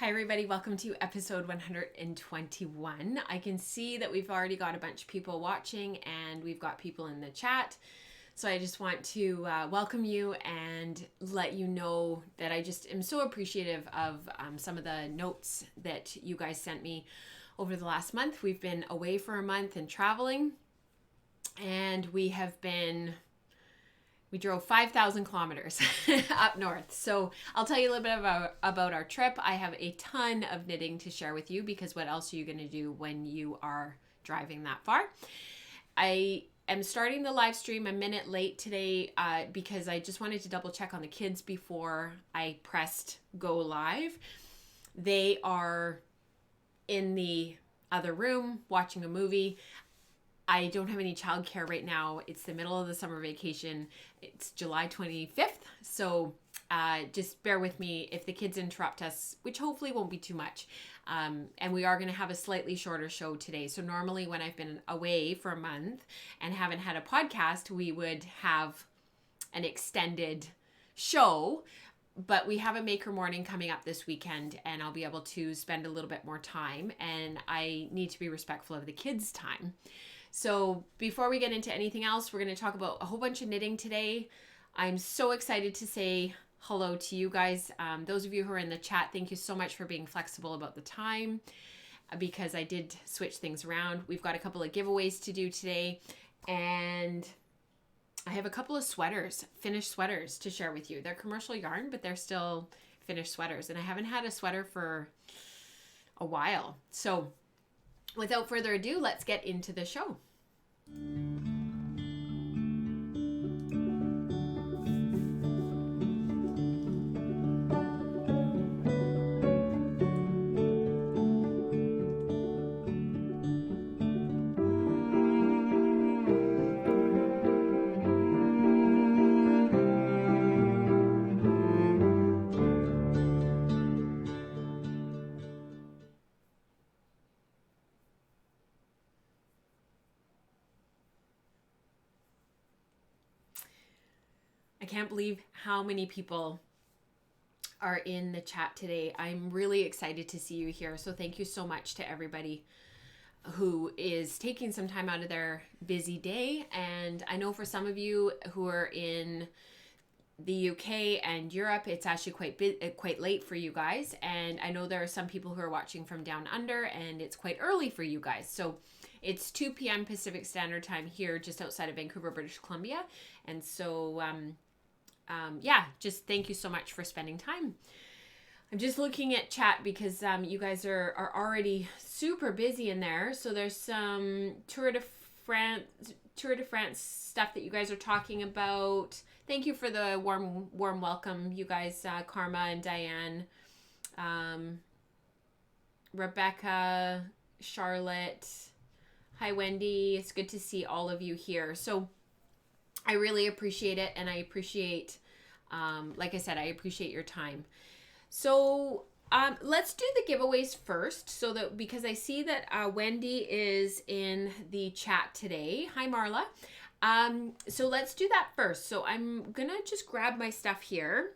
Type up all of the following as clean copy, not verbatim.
Hi everybody, welcome to episode 121. I can see that we've already got a bunch of people watching and we've got people in the chat. So I just want to welcome you and let you know that I just am so appreciative of some of the notes that you guys sent me over the last month. We've been away for a month and traveling, and we drove 5,000 kilometers up north. So I'll tell you a little bit about our trip. I have a ton of knitting to share with you because what else are you going to do when you are driving that far? I am starting the live stream a minute late today because I just wanted to double check on the kids before I pressed go live. They are in the other room watching a movie. I don't have any childcare right now. It's the middle of the summer vacation. It's July 25th. So just bear with me if the kids interrupt us, which hopefully won't be too much. And we are going to have a slightly shorter show today. So normally when I've been away for a month and haven't had a podcast, we would have an extended show. But we have a maker morning coming up this weekend and I'll be able to spend a little bit more time. And I need to be respectful of the kids' time. So before we get into anything else, we're going to talk about a whole bunch of knitting today. I'm so excited to say hello to you guys. Those of you who are in the chat, thank you so much for being flexible about the time because I did switch things around. We've got a couple of giveaways to do today, and I have a couple of sweaters, finished sweaters to share with you. They're commercial yarn, but they're still finished sweaters, and I haven't had a sweater for a while. So without further ado, let's get into the show. I can't believe how many people are in the chat today. I'm really excited to see you here. So thank you so much to everybody who is taking some time out of their busy day. And I know for some of you who are in the UK and Europe, it's actually quite late for you guys. And I know there are some people who are watching from down under and it's quite early for you guys. So it's 2 p.m. Pacific Standard Time here just outside of Vancouver, British Columbia. And so just thank you so much for spending time. I'm just looking at chat because you guys are already super busy in there. So there's some Tour de France stuff that you guys are talking about. Thank you for the warm welcome, you guys, Karma and Diane, Rebecca, Charlotte. Hi, Wendy. It's good to see all of you here. So I really appreciate it, and I appreciate, like I said, I appreciate your time. So let's do the giveaways first, so that because I see that Wendy is in the chat today. Hi, Marla. So let's do that first. So I'm gonna just grab my stuff here.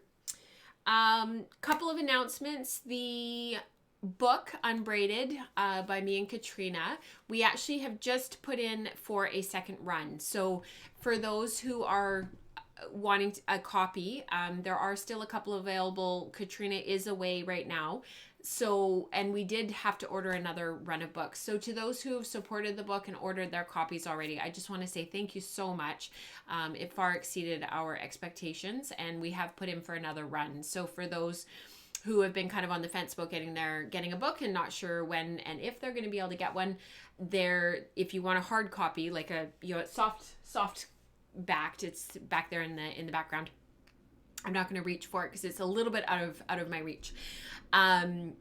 Couple of announcements. The book Unbraided by me and Katrina, we actually have just put in for a second run. So for those who are wanting a copy, there are still a couple available. Katrina is away right now, so, and we did have to order another run of books. So to those who have supported the book and ordered their copies already, I just want to say thank you so much. It far exceeded our expectations, and we have put in for another run. So for those who have been kind of on the fence about getting a book and not sure when and if they're going to be able to get one, if you want a hard copy, like a soft backed, it's back there in the background. I'm not going to reach for it because it's a little bit out of my reach. We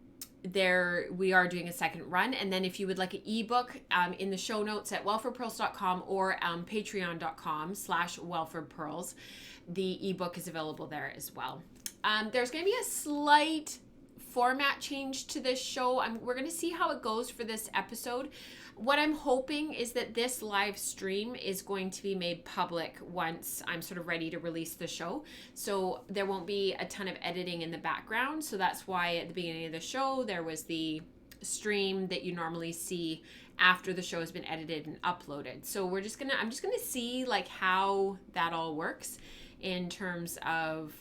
are doing a second run, and then if you would like an ebook, in the show notes at wellforpearls.com or patreon.com/wellforpearls, the ebook is available there as well. There's going to be a slight format change to this show. We're going to see how it goes for this episode. What I'm hoping is that this live stream is going to be made public once I'm sort of ready to release the show. So there won't be a ton of editing in the background. So that's why at the beginning of the show, there was the stream that you normally see after the show has been edited and uploaded. So I'm just gonna see like how that all works in terms of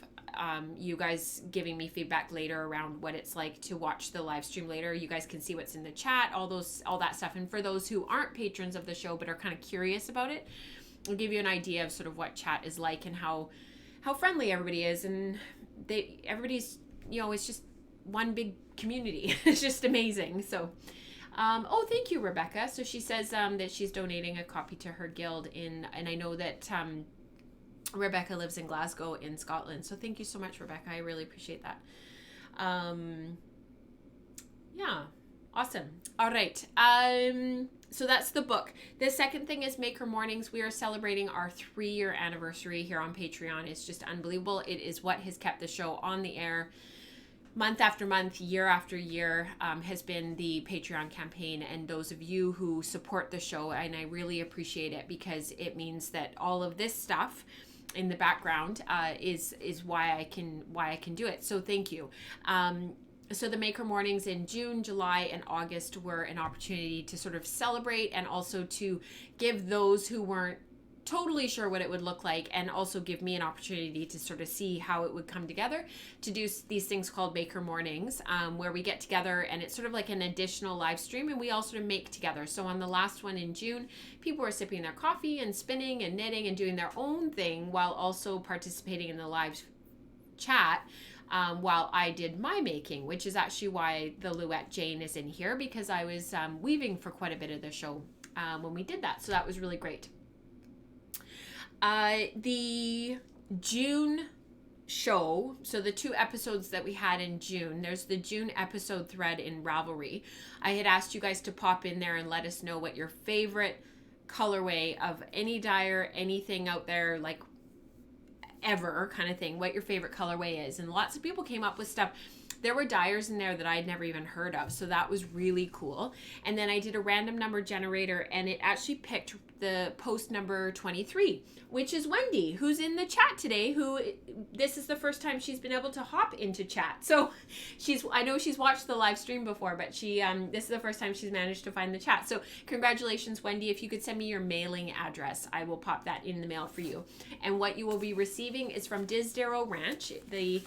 you guys giving me feedback later around what it's like to watch the live stream later. You guys can see what's in the chat, all that stuff. And for those who aren't patrons of the show but are kind of curious about it, I'll give you an idea of sort of what chat is like and how friendly everybody is. And everybody's, it's just one big community. It's just amazing. So thank you, Rebecca. So she says that she's donating a copy to her guild and I know that Rebecca lives in Glasgow in Scotland. So thank you so much, Rebecca. I really appreciate that. Yeah, awesome. All right. So that's the book. The second thing is Maker Mornings. We are celebrating our 3-year anniversary here on Patreon. It's just unbelievable. It is what has kept the show on the air month after month, year after year, has been the Patreon campaign, and those of you who support the show, and I really appreciate it because it means that all of this stuff in the background is why I can do it. So thank you. So the Maker Mornings in June, July, and August were an opportunity to sort of celebrate and also to give those who weren't totally sure what it would look like, and also give me an opportunity to sort of see how it would come together to do these things called Maker Mornings, where we get together and it's sort of like an additional live stream and we all sort of make together. So on the last one in June, people were sipping their coffee and spinning and knitting and doing their own thing while also participating in the live chat while I did my making, which is actually why the Louette Jane is in here, because I was weaving for quite a bit of the show when we did that. So that was really great. The June show, so the 2 episodes that we had in June, there's the June episode thread in Ravelry. I had asked you guys to pop in there and let us know what your favorite colorway of any dyer, anything out there, like ever kind of thing, what your favorite colorway is. And lots of people came up with stuff. There were dyers in there that I'd never even heard of, so that was really cool. And then I did a random number generator, and it actually picked the post number 23, which is Wendy, who's in the chat today, this is the first time she's been able to hop into chat. So I know she's watched the live stream before, but this is the first time she's managed to find the chat. So congratulations, Wendy. If you could send me your mailing address, I will pop that in the mail for you. And what you will be receiving is from Disdarrow Ranch. The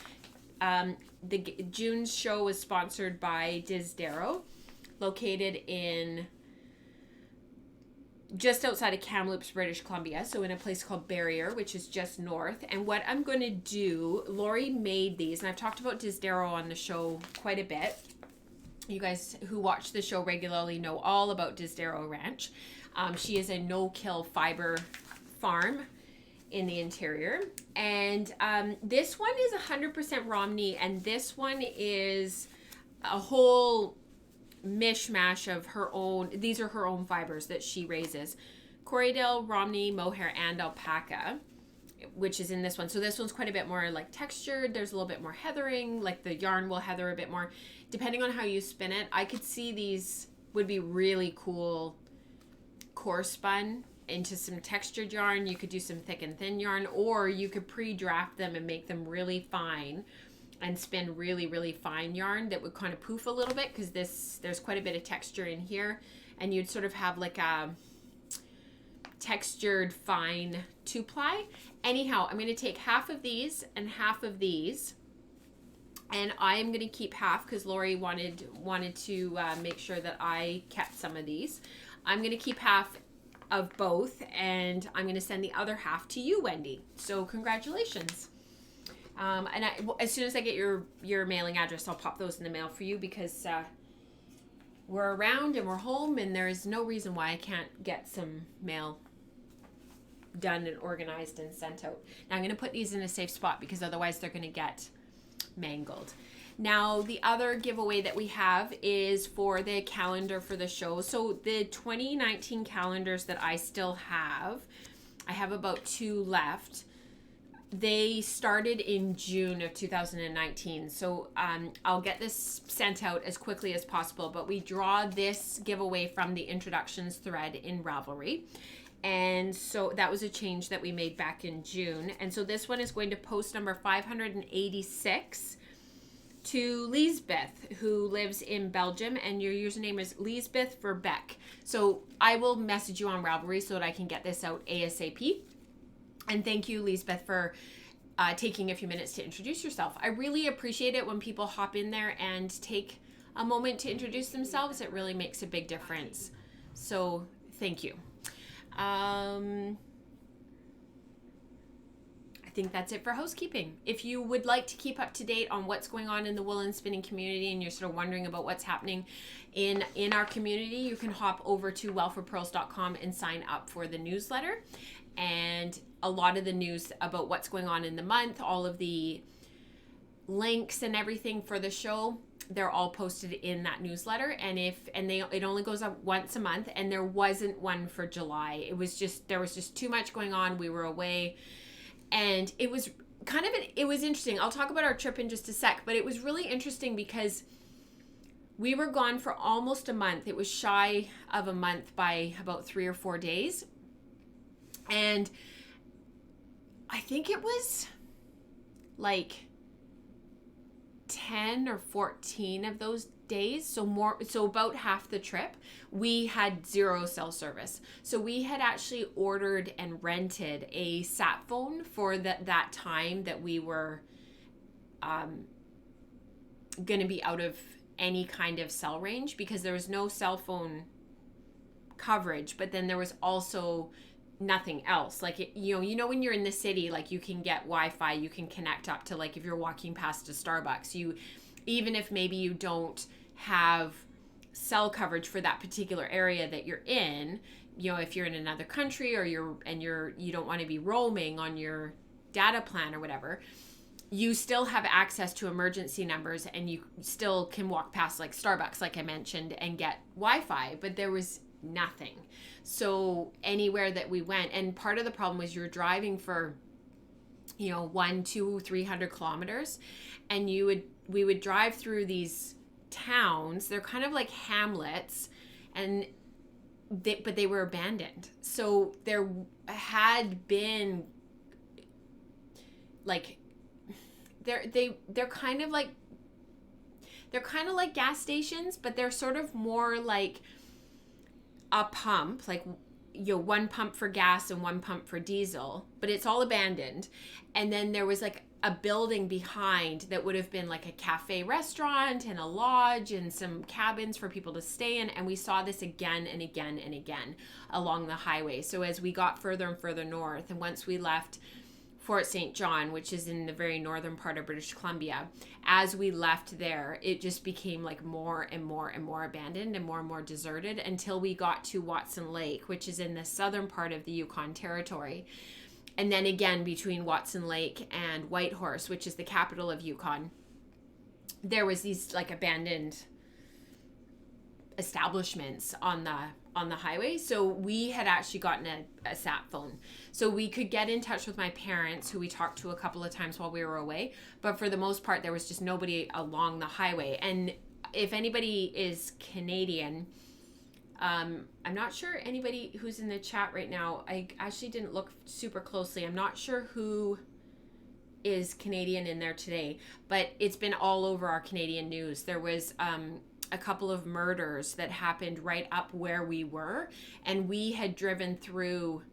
June's show was sponsored by Disdarrow, located in just outside of Kamloops, British Columbia, so in a place called Barrier, which is just north. And what I'm going to do, Lori made these, and I've talked about Disdarrow on the show quite a bit. You guys who watch the show regularly know all about Disdarrow Ranch. She is a no-kill fiber farm in the interior, and this one is 100% Romney, and this one is a whole mishmash of her own. These are her own fibers that she raises: Corriedale, Romney, mohair, and alpaca, which is in this one. So this one's quite a bit more like textured. There's a little bit more heathering, like the yarn will heather a bit more depending on how you spin it. I could see these would be really cool core spun into some textured yarn. You could do some thick and thin yarn, or you could pre-draft them and make them really fine and spin really, really fine yarn that would kind of poof a little bit, because there's quite a bit of texture in here, and you'd sort of have like a textured fine 2-ply. Anyhow, I'm going to take half of these and half of these, and I am going to keep half because Lori wanted to make sure that I kept some of these. I'm going to keep half of both, and I'm going to send the other half to you, Wendy. So congratulations. And as soon as I get your mailing address, I'll pop those in the mail for you, because we're around and we're home, and there is no reason why I can't get some mail done and organized and sent out. Now I'm going to put these in a safe spot, because otherwise they're going to get mangled. Now, the other giveaway that we have is for the calendar for the show. So the 2019 calendars that I still have, I have about 2 left. They started in June of 2019. So I'll get this sent out as quickly as possible, but we draw this giveaway from the introductions thread in Ravelry. And so that was a change that we made back in June. And so this one is going to post number 586 to Lisbeth, who lives in Belgium, and your username is Lisbeth for Beck. So I will message you on Ravelry so that I can get this out ASAP. And thank you, Lisbeth, for taking a few minutes to introduce yourself. I really appreciate it when people hop in there and take a moment to introduce themselves. It really makes a big difference. So thank you. I think that's it for housekeeping. If you would like to keep up to date on what's going on in the woolen spinning community and you're sort of wondering about what's happening in our community, you can hop over to wellforpearls.com and sign up for the newsletter. And a lot of the news about what's going on in the month, all of the links and everything for the show, they're all posted in that newsletter. And it only goes up once a month, and there wasn't one for July. There was just too much going on. We were away, and it was it was interesting. I'll talk about our trip in just a sec, but it was really interesting because we were gone for almost a month. It was shy of a month by about 3 or 4 days. And I think it was like 10 or 14 of those days, so about half the trip, we had 0 cell service. So we had actually ordered and rented a sat phone for that time that we were going to be out of any kind of cell range, because there was no cell phone coverage, but then there was also nothing else. Like, you know when you're in the city, like, you can get Wi-Fi, you can connect up to, like, if you're walking past a Starbucks, even if maybe you don't have cell coverage for that particular area that you're in, if you're in another country or you don't want to be roaming on your data plan or whatever, you still have access to emergency numbers, and you still can walk past, like, Starbucks, like I mentioned, and get Wi-Fi. But there was nothing. So anywhere that we went, and part of the problem was you're driving for 100, 200, 300 kilometers, and we would drive through these towns. They're kind of like hamlets, but they were abandoned. So there had been, like, they're kind of like gas stations, but they're sort of more like a pump, like, one pump for gas and one pump for diesel, but it's all abandoned. And then there was, like, a building behind that would have been like a cafe restaurant and a lodge and some cabins for people to stay in. And we saw this again and again and again along the highway. So as we got further and further north, and once we left Fort St. John, which is in the very northern part of British Columbia, as we left there, it just became, like, more and more and more abandoned and more deserted, until we got to Watson Lake, which is in the southern part of the Yukon Territory. And then again, between Watson Lake and Whitehorse, which is the capital of Yukon, there was these, like, abandoned establishments on the highway. So we had actually gotten a sat phone, so we could get in touch with my parents, who we talked to a couple of times while we were away. But for the most part, there was just nobody along the highway. And if anybody is Canadian, I'm not sure anybody who's in the chat right now. I actually didn't look super closely. I'm not sure who is Canadian in there today, but it's been all over our Canadian news. There was a couple of murders that happened right up where we were, and we had driven through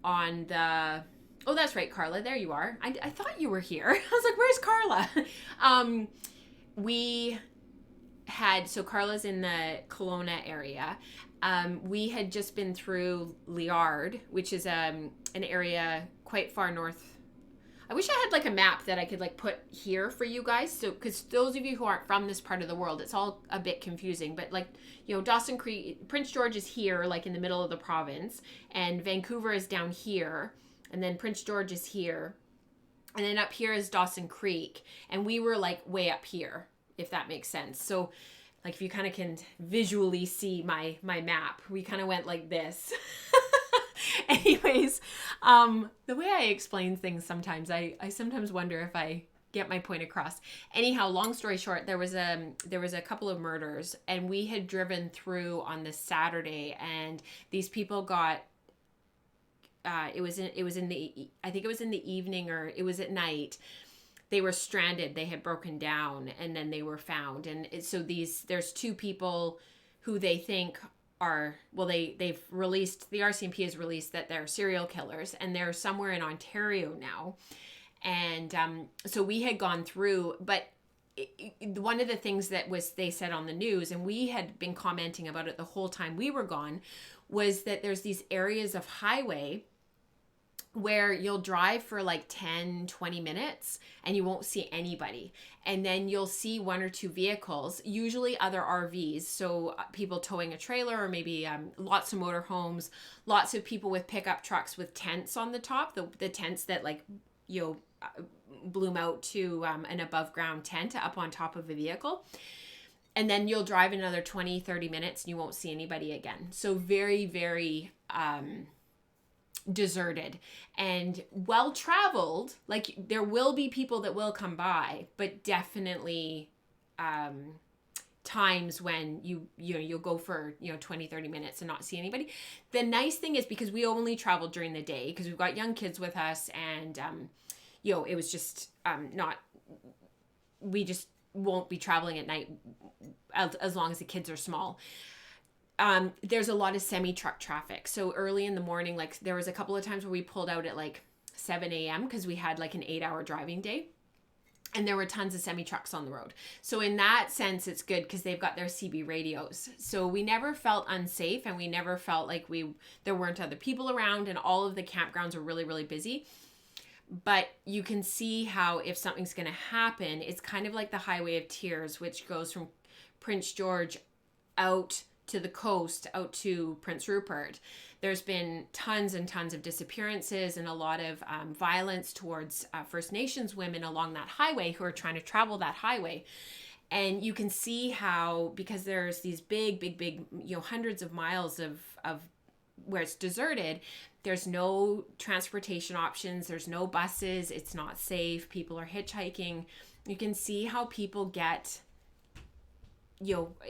on the, oh, that's right, Carla, there you are. I thought you were here. I was like, where's Carla? So Carla's in the Kelowna area. We had just been through Liard, which is an area quite far north. I wish I had, like, a map that I could, like, put here for you guys. So, because those of you who aren't from this part of the world, it's all a bit confusing. But, like, Dawson Creek, Prince George is here, like, in the middle of the province, and Vancouver is down here, and then Prince George is here, and then up here is Dawson Creek, and we were, like, way up here, if that makes sense. So, like, if you kind of can visually see my map, we kind of went like this. Anyways, the way I explain things sometimes, I sometimes wonder if I get my point across. Anyhow, long story short, there was a couple of murders, and we had driven through on this Saturday, and these people got it was in the, I think it was in the evening, or it was at night. They were stranded. They had broken down, and then they were found. And so there's two people who they think are, well, they've released, the RCMP has released that they're serial killers, and they're somewhere in Ontario now. And so we had gone through, but one of the things that they said on the news, and we had been commenting about it the whole time we were gone, was that there's these areas of highway where you'll drive for like 10, 20 minutes and you won't see anybody. And then you'll see one or two vehicles, usually other RVs. So people towing a trailer, or maybe lots of motorhomes, lots of people with pickup trucks with tents on the top, the tents that like, bloom out to an above ground tent up on top of a vehicle. And then you'll drive another 20, 30 minutes and you won't see anybody again. So very, very deserted and well traveled. Like, there will be people that will come by, but definitely times when you'll go for 20, 30 minutes and not see anybody. The nice thing is, because we only traveled during the day because we've got young kids with us, and it was just we just won't be traveling at night as long as the kids are small. There's a lot of semi-truck traffic. So early in the morning, like there was a couple of times where we pulled out at like 7 a.m. because we had like an 8-hour driving day. And there were tons of semi-trucks on the road. So in that sense, it's good because they've got their CB radios. So we never felt unsafe, and we never felt like there weren't other people around, and all of the campgrounds are really, really busy. But you can see how if something's going to happen, it's kind of like the Highway of Tears, which goes from Prince George out to the coast, out to Prince Rupert. There's been tons and tons of disappearances and a lot of violence towards First Nations women along that highway who are trying to travel that highway. And you can see how, because there's these big, hundreds of miles of where it's deserted, there's no transportation options, there's no buses, it's not safe, people are hitchhiking. You can see how people get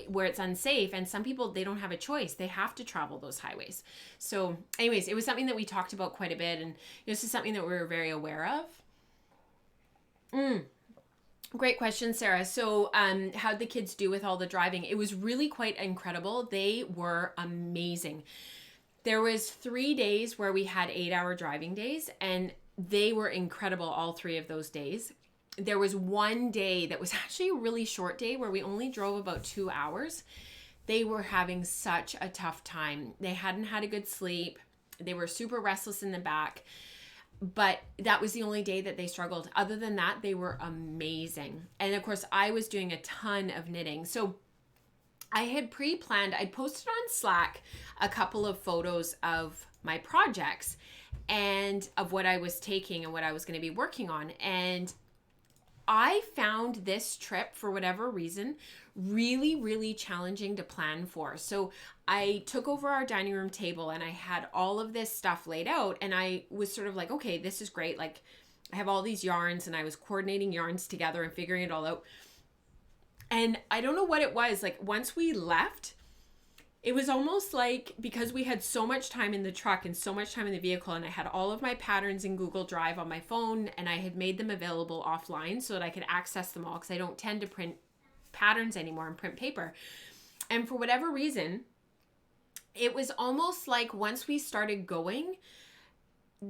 where it's unsafe, and some people, they don't have a choice, they have to travel those highways. So anyways, it was something that we talked about quite a bit, and this is something that we were very aware of. Great question, Sarah. So how'd the kids do with all the driving? It was really quite incredible. They were amazing. There was 3 days where we had 8-hour driving days, and they were incredible all 3 of those days. There was one day that was actually a really short day where we only drove about 2 hours. They were having such a tough time. They hadn't had a good sleep. They were super restless in the back, but that was the only day that they struggled. Other than that, they were amazing. And of course, I was doing a ton of knitting. So I had pre-planned, I posted on Slack a couple of photos of my projects and of what I was taking and what I was going to be working on. And I found this trip, for whatever reason, really, really challenging to plan for. So I took over our dining room table and I had all of this stuff laid out, and I was sort of like, okay, this is great. Like, I have all these yarns, and I was coordinating yarns together and figuring it all out. And I don't know what it was. Like, once we left, it was almost like, because we had so much time in the truck and so much time in the vehicle, and I had all of my patterns in Google Drive on my phone, and I had made them available offline so that I could access them all, because I don't tend to print patterns anymore and print paper. And for whatever reason, it was almost like once we started going,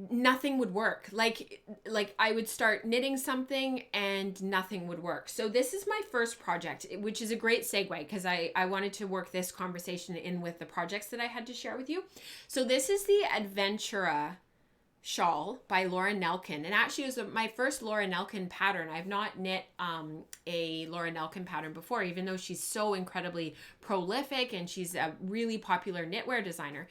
nothing would work. Like I would start knitting something and nothing would work. So this is my first project, which is a great segue, because I wanted to work this conversation in with the projects that I had to share with you. So this is the Adventura shawl by Laura Nelkin, and actually it was my first Laura Nelkin pattern. I've not knit a Laura Nelkin pattern before, even though she's so incredibly prolific and she's a really popular knitwear designer.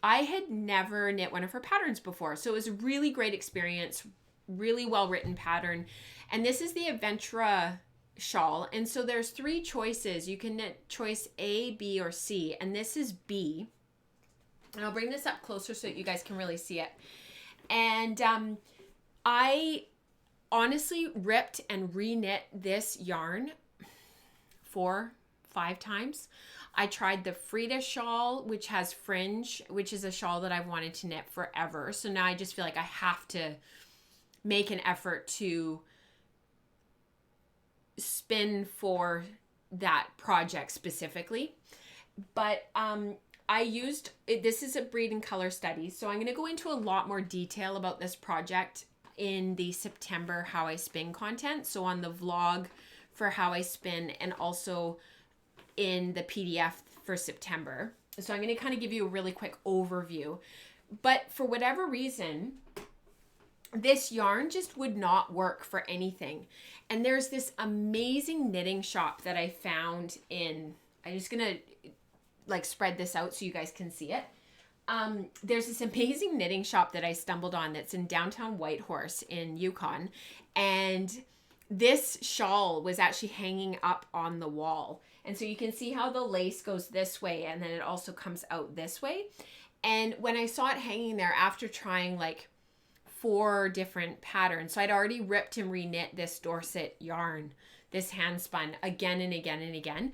I had never knit one of her patterns before. So it was a really great experience, really well-written pattern. And this is the Adventura shawl. And so there's 3 choices. You can knit choice A, B, or C. And this is B. And I'll bring this up closer so that you guys can really see it. And I honestly ripped and re-knit this yarn 4-5 times. I tried the Frida shawl, which has fringe, which is a shawl that I've wanted to knit forever. So now I just feel like I have to make an effort to spin for that project specifically. But I used, this is a breed and color study, so I'm going to go into a lot more detail about this project in the September How I Spin content. So on the vlog for How I Spin, and also in the PDF for September. So I'm going to kind of give you a really quick overview. But for whatever reason, this yarn just would not work for anything. And there's this amazing knitting shop that I found in, I'm just going to like spread this out so you guys can see it. There's this amazing knitting shop that I stumbled on that's in downtown Whitehorse in Yukon. And this shawl was actually hanging up on the wall. And so you can see how the lace goes this way and then it also comes out this way. And when I saw it hanging there after trying like 4 different patterns, so I'd already ripped and re-knit this Dorset yarn, this Handspun again and again and again.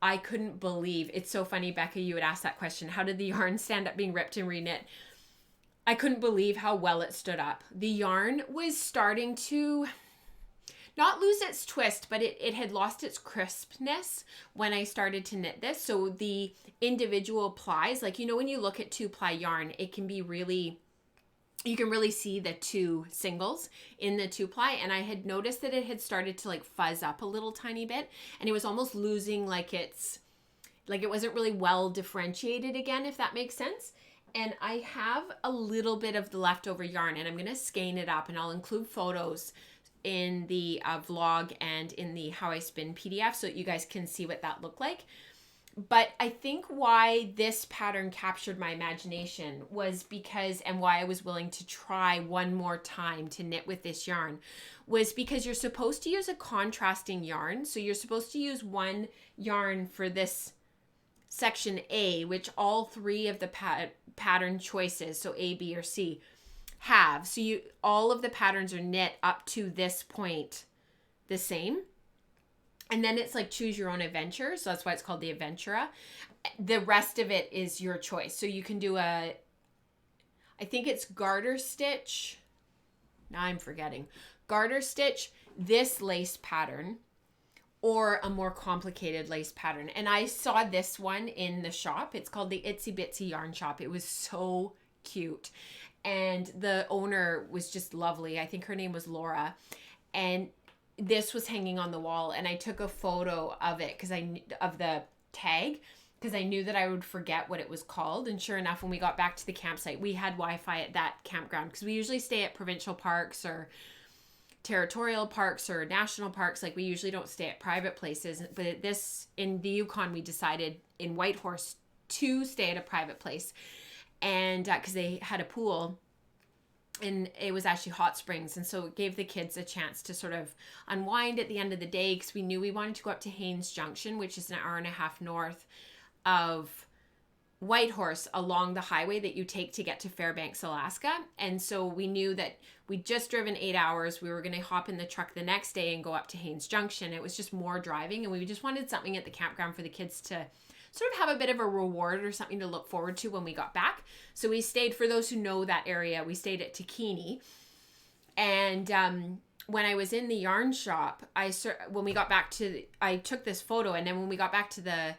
I couldn't believe, it's so funny, Becca, you would ask that question, how did the yarn stand up being ripped and re-knit? I couldn't believe how well it stood up. The yarn was starting to not lose its twist, but it had lost its crispness when I started to knit this. So the individual plies, like, you know, when you look at 2-ply yarn, it can be really, you can really see the 2 singles in the 2-ply. And I had noticed that it had started to like fuzz up a little tiny bit, and it was almost losing like it's, like it wasn't really well differentiated again, if that makes sense. And I have a little bit of the leftover yarn, and I'm going to skein it up, and I'll include photos in the vlog and in the How I Spin PDF so that you guys can see what that looked like. But I think why this pattern captured my imagination was because, and why I was willing to try one more time to knit with this yarn, was because you're supposed to use a contrasting yarn. So you're supposed to use one yarn for this section A, which all 3 of the pattern choices, so A, B, or C, have. So you, all of the patterns are knit up to this point the same. And then it's like choose your own adventure. So that's why it's called the Adventura. The rest of it is your choice. So you can do a, I think it's garter stitch. Now I'm forgetting. Garter stitch, this lace pattern, or a more complicated lace pattern. And I saw this one in the shop. It's called the Itsy Bitsy Yarn Shop. It was so cute. And the owner was just lovely. I think her name was Laura. And this was hanging on the wall, and I took a photo of it of the tag, because I knew that I would forget what it was called. And sure enough, when we got back to the campsite, we had Wi-Fi at that campground, because we usually stay at provincial parks or territorial parks or national parks. Like, we usually don't stay at private places. But at this, in the Yukon, we decided in Whitehorse to stay at a private place. And because they had a pool, and it was actually hot springs. And so it gave the kids a chance to sort of unwind at the end of the day, because we knew we wanted to go up to Haines Junction, which is an hour and a half north of Whitehorse, along the highway that you take to get to Fairbanks, Alaska. And so we knew that we'd just driven 8 hours. We were going to hop in the truck the next day and go up to Haines Junction. It was just more driving, and we just wanted something at the campground for the kids to sort of have a bit of a reward or something to look forward to when we got back. So we stayed, for those who know that area, we stayed at Takini. And when I was in the yarn shop, when we got back to, I took this photo, and then when we got back to the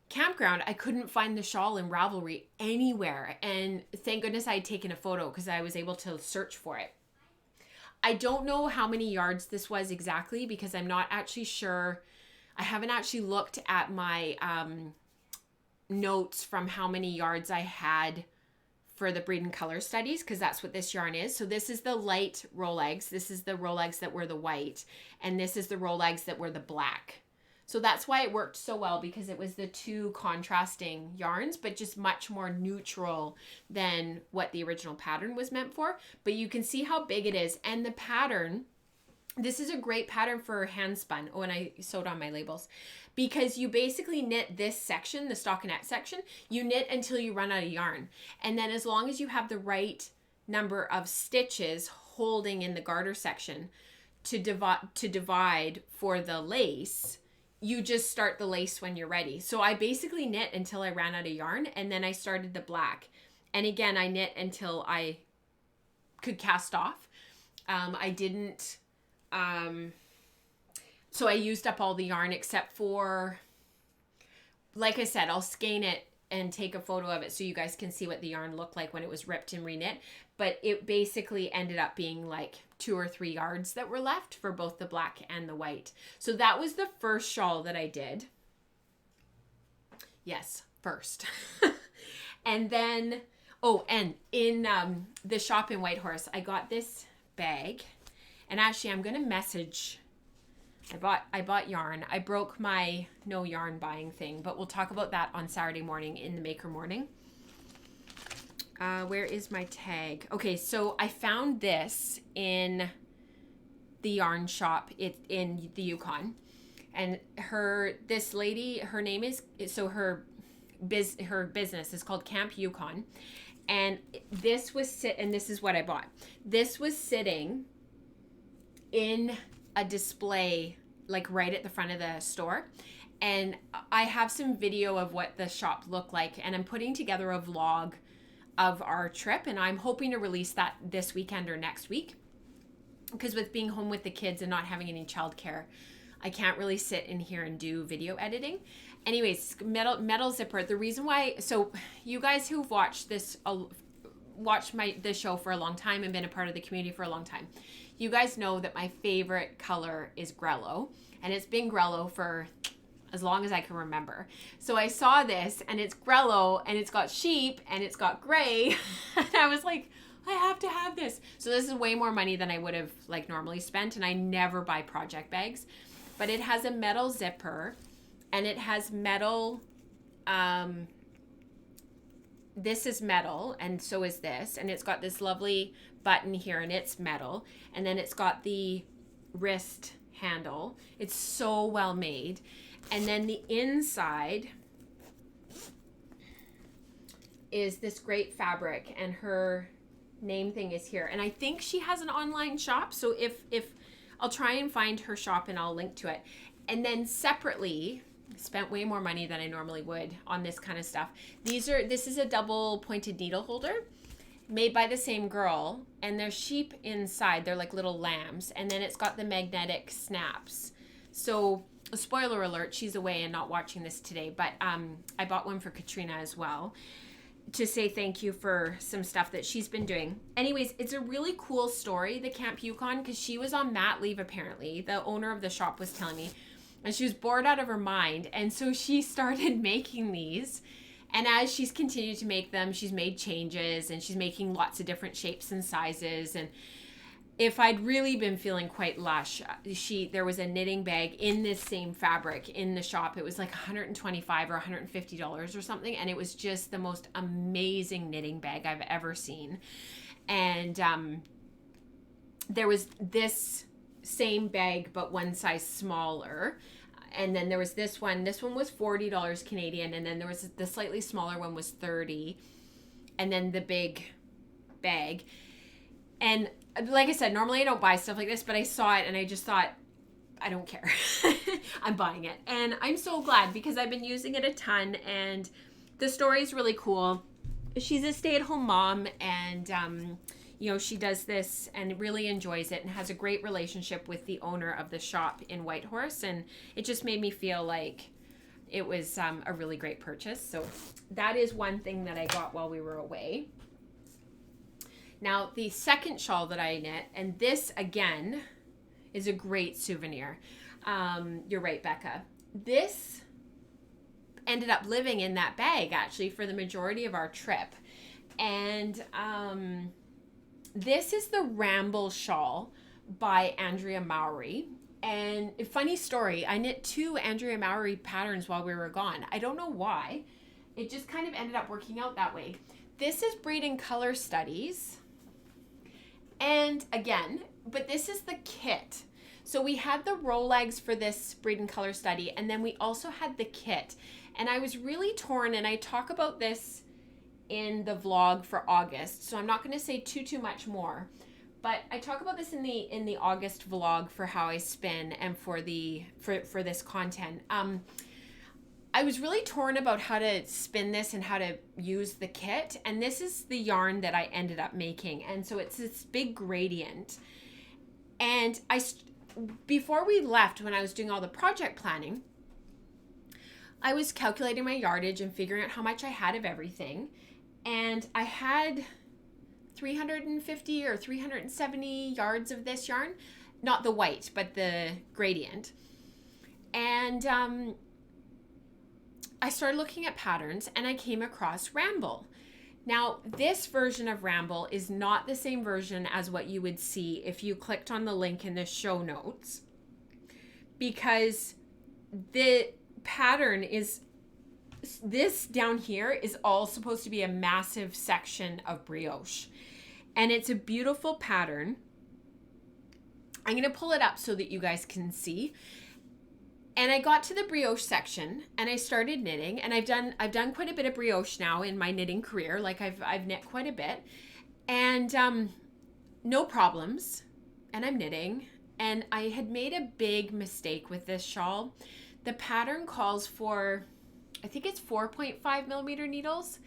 campground, I couldn't find the shawl in Ravelry anywhere. And thank goodness I had taken a photo, because I was able to search for it. I don't know how many yards this was exactly, because I'm not actually sure. I haven't actually looked at my notes from how many yards I had for the breed and color studies, because that's what this yarn is. So this is the light roll eggs. This is the roll eggs that were the white, and this is the roll eggs that were the black. So that's why it worked so well, because it was the 2 contrasting yarns, but just much more neutral than what the original pattern was meant for. But you can see how big it is, and the pattern This is a great pattern for handspun. Oh, and I sewed on my labels. Because you basically knit this section, the stockinette section, you knit until you run out of yarn. And then as long as you have the right number of stitches holding in the garter section to divide for the lace, you just start the lace when you're ready. So I basically knit until I ran out of yarn, and then I started the black. And again, I knit until I could cast off. I didn't... so I used up all the yarn except for, like I said, I'll skein it and take a photo of it so you guys can see what the yarn looked like when it was ripped and reknit. But it basically ended up being like 2 or 3 yards that were left for both the black and the white. So that was the first shawl that I did. Yes, first. And then, oh, and in the shop in Whitehorse, I got this bag. And actually, I'm going to message. I bought yarn. I broke my no yarn buying thing, but we'll talk about that on Saturday morning in the Maker Morning. Where is my tag? Okay, so I found this in the yarn shop in the Yukon. And this lady, her name is, so her business is called Camp Yukon. And this is what I bought. This was sitting in a display like right at the front of the store, and I have some video of what the shop looked like, and I'm putting together a vlog of our trip, and I'm hoping to release that this weekend or next week, because with being home with the kids and not having any childcare, I can't really sit in here and do video editing. Anyways, metal zipper. The reason why, so you guys who've watched this show for a long time and been a part of the community for a long time, you guys know that my favorite color is grello, and it's been grello for as long as I can remember. So I saw this, and it's grello, and it's got sheep, and it's got gray, and I was like, I have to have this. So this is way more money than I would have like normally spent, and I never buy project bags. But it has a metal zipper, and it has metal, this is metal, and so is this, and it's got this lovely button here, and it's metal, and then it's got the wrist handle. It's so well made. And then the inside is this great fabric, and her name thing is here, and I think she has an online shop, so if I'll try and find her shop and I'll link to it. And then separately, spent way more money than I normally would on this kind of stuff. This is a double pointed needle holder made by the same girl, and there's sheep inside. They're like little lambs, and then it's got the magnetic snaps. So spoiler alert, she's away and not watching this today, but I bought one for Katrina as well to say thank you for some stuff that she's been doing. Anyways, it's a really cool story, the Camp Yukon, because she was on mat leave apparently. The owner of the shop was telling me, and she was bored out of her mind, and so she started making these. And as she's continued to make them, she's made changes, and she's making lots of different shapes and sizes. And if I'd really been feeling quite lush, there was a knitting bag in this same fabric in the shop. It was like $125 or $150 or something, and it was just the most amazing knitting bag I've ever seen. And there was this same bag but one size smaller, and then there was this one was $40 Canadian, and then there was the slightly smaller one was $30, and then the big bag. And like I said, normally I don't buy stuff like this, but I saw it and I just thought, I don't care. I'm buying it, and I'm so glad because I've been using it a ton, and the story is really cool. She's a stay-at-home mom, and she does this and really enjoys it and has a great relationship with the owner of the shop in Whitehorse. And it just made me feel like it was a really great purchase. So that is one thing that I got while we were away. Now, the second shawl that I knit, and this again is a great souvenir. You're right, Becca. This ended up living in that bag actually for the majority of our trip. And this is the Ramble shawl by Andrea Mowry. And a funny story, I knit 2 Andrea Mowry patterns while we were gone. I don't know why. It just kind of ended up working out that way. This is Breed and Color Studies. And again, but this is the kit. So we had the row legs for this Breed and Color study, and then we also had the kit. And I was really torn, and I talk about this in the vlog for August, so I'm not going to say too much more. But I talk about this in the August vlog for how I spin and for this content. I was really torn about how to spin this and how to use the kit, and this is the yarn that I ended up making. And so it's this big gradient. And before we left, when I was doing all the project planning, I was calculating my yardage and figuring out how much I had of everything. And I had 350 or 370 yards of this yarn, not the white, but the gradient. And I started looking at patterns, and I came across Ramble. Now, this version of Ramble is not the same version as what you would see if you clicked on the link in the show notes, because the pattern is, this down here is all supposed to be a massive section of brioche, and it's a beautiful pattern. I'm going to pull it up so that you guys can see. And I got to the brioche section, and I started knitting, and I've done quite a bit of brioche now in my knitting career. Like I've knit quite a bit, and no problems. And I'm knitting, and I had made a big mistake with this shawl. The pattern calls for, I think it's 4.5 millimeter needles,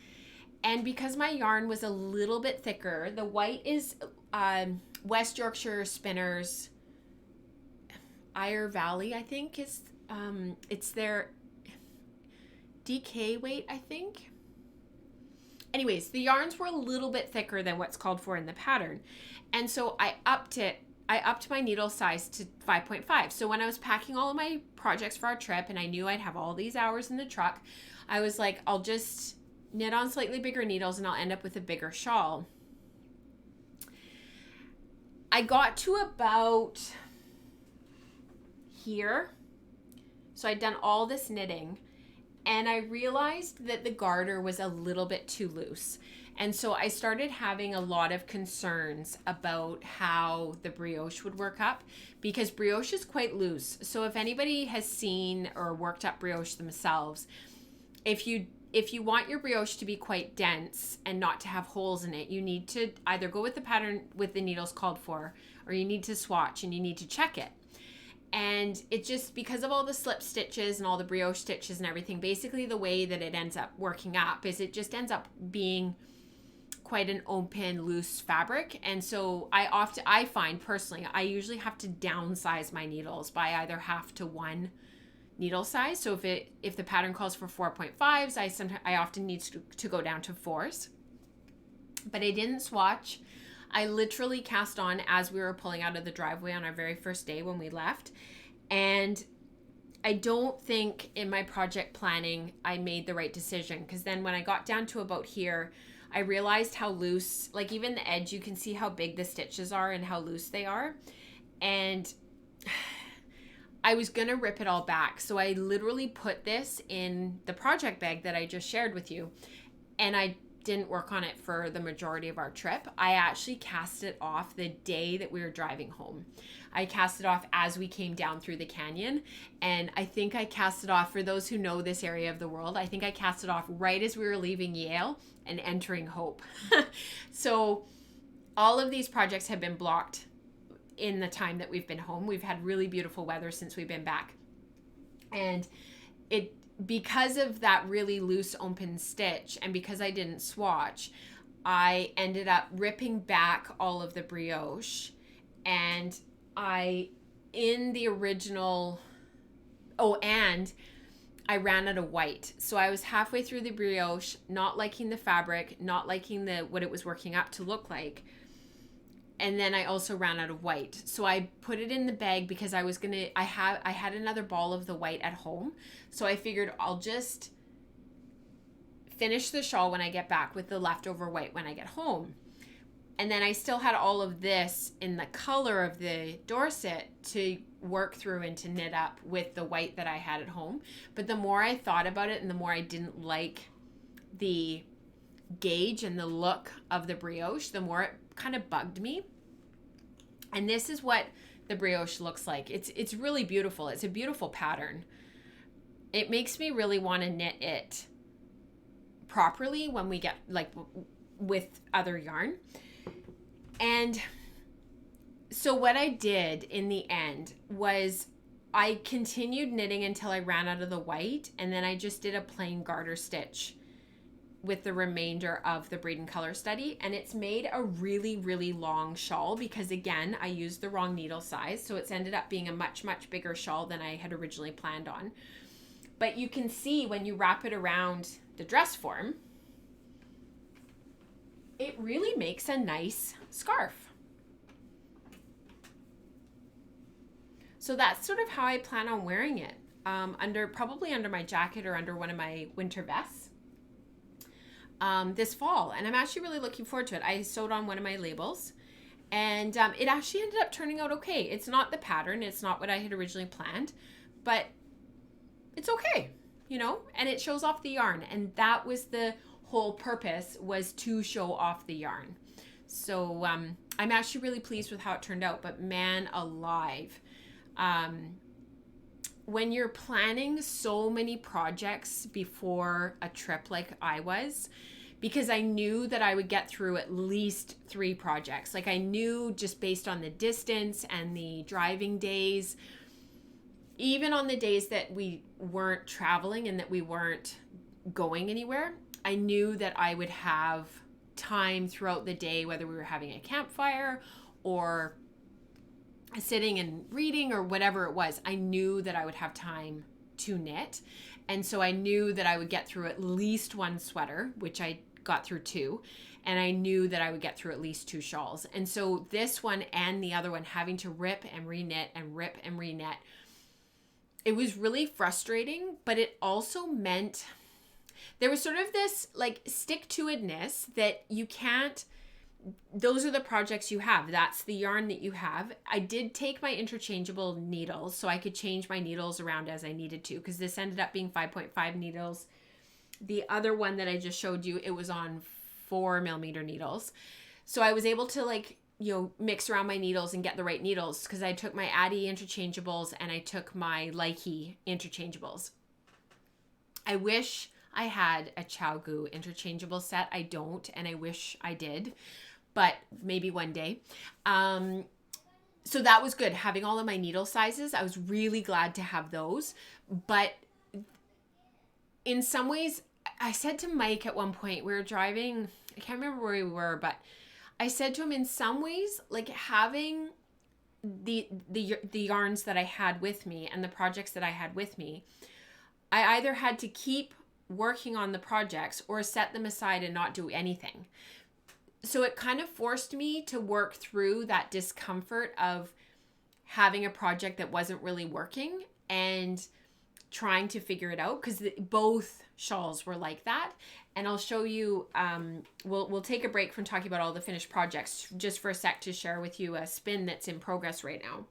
and because my yarn was a little bit thicker, the white is West Yorkshire Spinners Eyre Valley, I think is. It's their DK weight, I think. Anyways, the yarns were a little bit thicker than what's called for in the pattern. And so I upped my needle size to 5.5. So when I was packing all of my projects for our trip, and I knew I'd have all these hours in the truck, I was like, I'll just knit on slightly bigger needles and I'll end up with a bigger shawl. I got to about here. So I'd done all this knitting, and I realized that the garter was a little bit too loose. And so I started having a lot of concerns about how the brioche would work up, because brioche is quite loose. So if anybody has seen or worked up brioche themselves, if you want your brioche to be quite dense and not to have holes in it, you need to either go with the pattern with the needles called for, or you need to swatch and you need to check it. And it just, because of all the slip stitches and all the brioche stitches and everything, basically the way that it ends up working up is it just ends up being quite an open, loose fabric. And so I find personally, I usually have to downsize my needles by either half to 1 needle size. So if the pattern calls for 4.5s, I often need to go down to 4s. But I didn't swatch. I literally cast on as we were pulling out of the driveway on our very first day when we left. And I don't think in my project planning I made the right decision, because then when I got down to about here, I realized how loose, like even the edge, you can see how big the stitches are and how loose they are. And I was going to rip it all back. So I literally put this in the project bag that I just shared with you, and I didn't work on it for the majority of our trip. I actually cast it off the day that we were driving home. I cast it off as we came down through the canyon, and I think I cast it off, for those who know this area of the world, I think I cast it off right as we were leaving Yale and entering Hope. So all of these projects have been blocked in the time that we've been home. We've had really beautiful weather since we've been back, and because of that really loose open stitch, and because I didn't swatch, I ended up ripping back all of the brioche, and and I ran out of white. So I was halfway through the brioche, not liking the fabric, not liking what it was working up to look like. And then I also ran out of white. So I put it in the bag because I had another ball of the white at home. So I figured I'll just finish the shawl when I get back with the leftover white when I get home. And then I still had all of this in the color of the Dorset to work through and to knit up with the white that I had at home. But the more I thought about it and the more I didn't like the gauge and the look of the brioche, the more it kind of bugged me. And this is what the brioche looks like. It's really beautiful. It's a beautiful pattern. It makes me really want to knit it properly when we get like with other yarn. And so what I did in the end was I continued knitting until I ran out of the white, and then I just did a plain garter stitch with the remainder of the Breed and Color Study, and it's made a really, really long shawl because, again, I used the wrong needle size, so it's ended up being a much, much bigger shawl than I had originally planned on. But you can see when you wrap it around the dress form, it really makes a nice scarf. So that's sort of how I plan on wearing it, probably under my jacket or under one of my winter vests. This fall, and I'm actually really looking forward to it. I sewed on one of my labels, and it actually ended up turning out okay. It's not the pattern, it's not what I had originally planned, but it's okay, you know, and it shows off the yarn, and that was the whole purpose, was to show off the yarn. So I'm actually really pleased with how it turned out, but man alive, when you're planning so many projects before a trip like I was, because I knew that I would get through at least 3 projects. Like I knew just based on the distance and the driving days, even on the days that we weren't traveling and that we weren't going anywhere, I knew that I would have time throughout the day, whether we were having a campfire or sitting and reading or whatever it was. I knew that I would have time to knit. And so I knew that I would get through at least 1 sweater, which I got through 2. And I knew that I would get through at least 2 shawls. And so this one and the other one, having to rip and reknit and rip and reknit, it was really frustrating, but it also meant there was sort of this like stick-to-itness that you can't, those are the projects you have. That's the yarn that you have. I did take my interchangeable needles so I could change my needles around as I needed to, because this ended up being 5.5 needles. The other one that I just showed you, it was on 4mm needles. So I was able to like, you know, mix around my needles and get the right needles, because I took my Addy interchangeables and I took my Likey interchangeables. I wish I had a Chow interchangeable set. I don't, and I wish I did, but maybe one day. So that was good, having all of my needle sizes. I was really glad to have those. But in some ways, I said to Mike at one point, we were driving, I can't remember where we were, but I said to him, in some ways, like having the yarns that I had with me and the projects that I had with me, I either had to keep working on the projects or set them aside and not do anything. So it kind of forced me to work through that discomfort of having a project that wasn't really working and trying to figure it out, because both shawls were like that. And I'll show you, we'll take a break from talking about all the finished projects just for a sec to share with you a spin that's in progress right now.